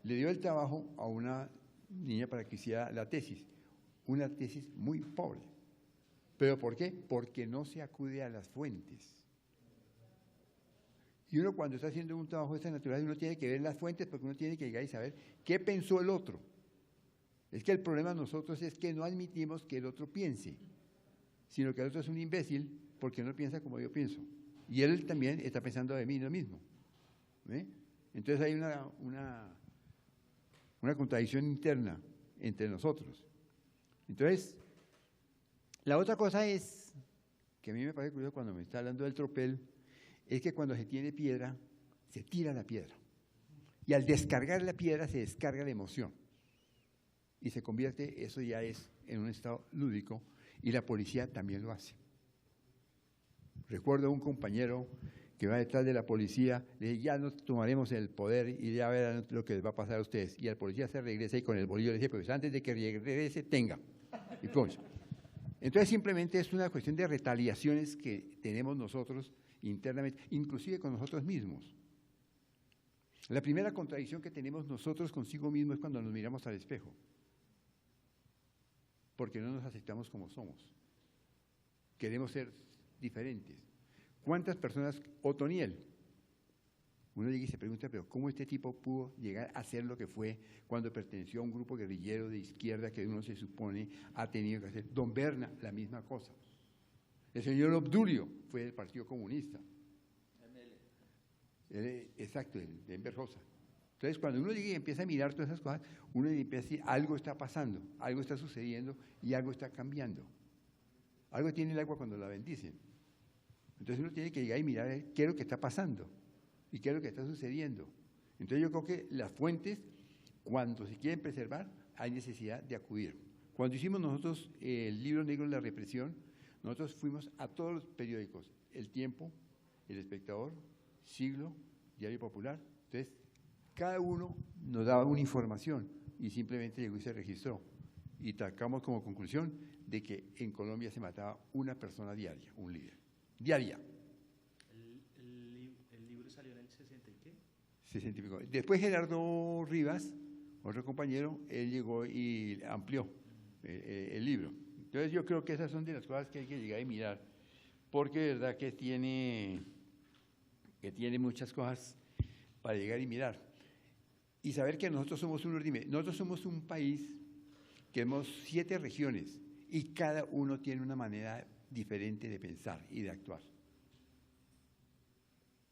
Le dio el trabajo a una niña para que hiciera la tesis, una tesis muy pobre. ¿Pero por qué? Porque no se acude a las fuentes. Y uno cuando está haciendo un trabajo de esta naturaleza, uno tiene que ver las fuentes porque uno tiene que llegar y saber qué pensó el otro. Es que el problema de nosotros es que no admitimos que el otro piense, sino que el otro es un imbécil porque no piensa como yo pienso. Y él también está pensando de mí lo mismo. ¿Ve? Entonces hay una contradicción interna entre nosotros. Entonces, la otra cosa es, que a mí me parece curioso cuando me está hablando del tropel, es que cuando se tiene piedra, se tira la piedra. Y al descargar la piedra se descarga la emoción. Y se convierte, eso ya es en un estado lúdico, y la policía también lo hace. Recuerdo a un compañero que va detrás de la policía, le dice, ya no tomaremos el poder y ya verán lo que les va a pasar a ustedes. Y el policía se regresa y con el bolillo le dice, pues antes de que regrese, tenga. Y pues, entonces simplemente es una cuestión de retaliaciones que tenemos nosotros internamente, inclusive con nosotros mismos. La primera contradicción que tenemos nosotros consigo mismos es cuando nos miramos al espejo, porque no nos aceptamos como somos. Queremos ser diferentes. ¿Cuántas personas, Otoniel? Uno llega y se pregunta, pero ¿cómo este tipo pudo llegar a ser lo que fue cuando perteneció a un grupo guerrillero de izquierda que uno se supone ha tenido que hacer? Don Berna, la misma cosa. El señor Obdulio fue del Partido Comunista. Exacto, de Enver Hoxha. Entonces, cuando uno llega y empieza a mirar todas esas cosas, uno empieza a decir, algo está pasando, algo está sucediendo y algo está cambiando. Algo tiene el agua cuando la bendicen. Entonces uno tiene que llegar y mirar qué es lo que está pasando y qué es lo que está sucediendo. Entonces yo creo que las fuentes, cuando se quieren preservar, hay necesidad de acudir. Cuando hicimos nosotros el libro negro de la represión, nosotros fuimos a todos los periódicos, El Tiempo, El Espectador, Siglo, Diario Popular. Entonces, cada uno nos daba una información y simplemente llegó y se registró. Y sacamos como conclusión de que en Colombia se mataba una persona diaria, un líder. Diaria. ¿El libro salió en el 60 y qué? 60 y pico. Después Gerardo Rivas, otro compañero, él llegó y amplió el libro. Entonces yo creo que esas son de las cosas que hay que llegar y mirar, porque de verdad que tiene muchas cosas para llegar y mirar. Y saber que nosotros somos nosotros somos un país que tenemos 7 regiones y cada uno tiene una manera diferente de pensar y de actuar.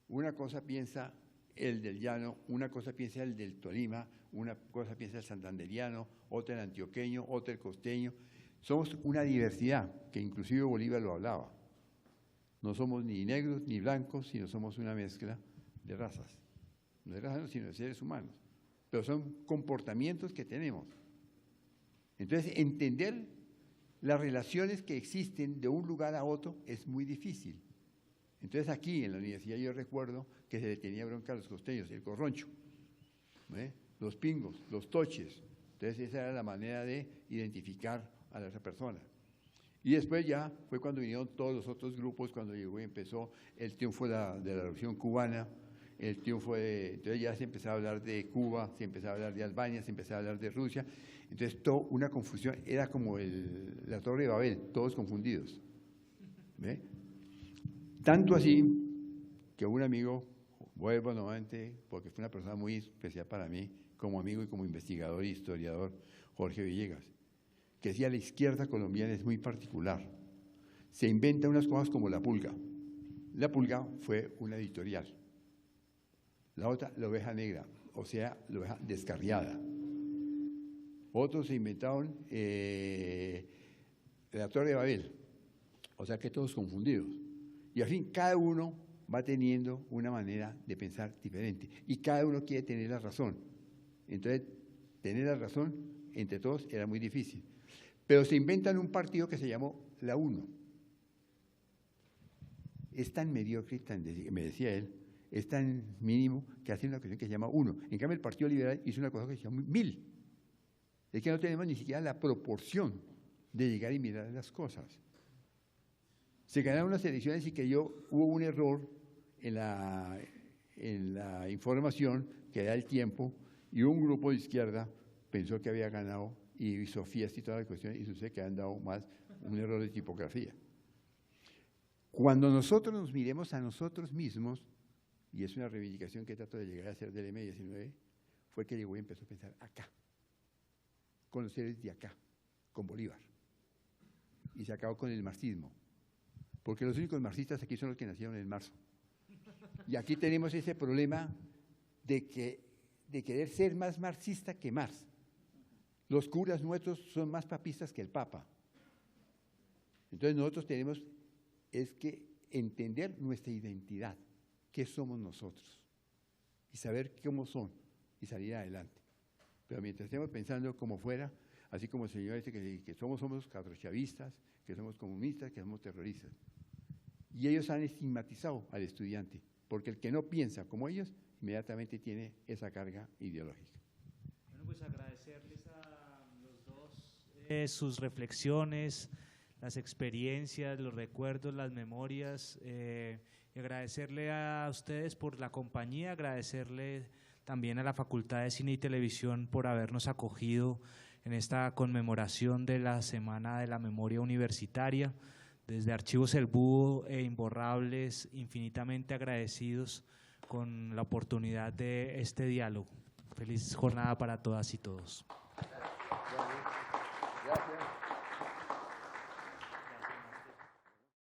Una cosa piensa el del llano, una cosa piensa el del Tolima, una cosa piensa el santanderiano, otra el antioqueño, otra el costeño. Somos una diversidad, que inclusive Bolívar lo hablaba. No somos ni negros ni blancos, sino somos una mezcla de razas. No de razas, sino de seres humanos. Pero son comportamientos que tenemos. Entonces, entender las relaciones que existen de un lugar a otro es muy difícil. Entonces, aquí en la universidad yo recuerdo que se le tenía bronca a los costeños, el corroncho, los pingos, los toches. Entonces, esa era la manera de identificar a la otra persona. Y después ya fue cuando vinieron todos los otros grupos, cuando llegó y empezó el triunfo de la Revolución Cubana, el triunfo entonces ya se empezaba a hablar de Cuba, se empezaba a hablar de Albania, se empezaba a hablar de Rusia. Entonces, toda una confusión, era como la Torre de Babel, todos confundidos. ¿Ve? Tanto así que un amigo, vuelvo nuevamente, porque fue una persona muy especial para mí, como amigo y como investigador e historiador, Jorge Villegas, que decía la izquierda colombiana es muy particular. Se inventa unas cosas como La Pulga. La Pulga fue una editorial. La otra, La Oveja Negra, o sea, la oveja descarriada. Otros se inventaron la Torre de Babel, o sea que todos confundidos. Y al fin, cada uno va teniendo una manera de pensar diferente y cada uno quiere tener la razón. Entonces, tener la razón entre todos era muy difícil. Pero se inventan un partido que se llamó La Uno. Es tan mediocre, me decía él, es tan mínimo que hace una cuestión que se llama Uno. En cambio, el Partido Liberal hizo una cosa que se llama 1000. Es que no tenemos ni siquiera la proporción de llegar y mirar las cosas. Se ganaron unas elecciones y que hubo un error en la información que da el tiempo, y un grupo de izquierda pensó que había ganado y hizo fiesta y toda la cuestión, y sucede que han dado más un error de tipografía. Cuando nosotros nos miremos a nosotros mismos, y es una reivindicación que trato de llegar a hacer del M19, fue que llegó y empezó a pensar acá, con los seres de acá, con Bolívar. Y se acabó con el marxismo, porque los únicos marxistas aquí son los que nacieron en marzo. Y aquí tenemos ese problema de querer ser más marxista que Marx. Los curas nuestros son más papistas que el Papa. Entonces nosotros tenemos que entender nuestra identidad, qué somos nosotros, y saber cómo son, y salir adelante. Pero mientras estemos pensando como fuera, así como el señor dice que somos catrochavistas, que somos comunistas, que somos terroristas. Y ellos han estigmatizado al estudiante, porque el que no piensa como ellos, inmediatamente tiene esa carga ideológica. Bueno, pues agradecerles a los dos sus reflexiones, las experiencias, los recuerdos, las memorias, y agradecerle a ustedes por la compañía, agradecerle también a la Facultad de Cine y Televisión por habernos acogido en esta conmemoración de la Semana de la Memoria Universitaria. Desde Archivos El Búho e Imborrables, infinitamente agradecidos con la oportunidad de este diálogo. Feliz jornada para todas y todos. Gracias.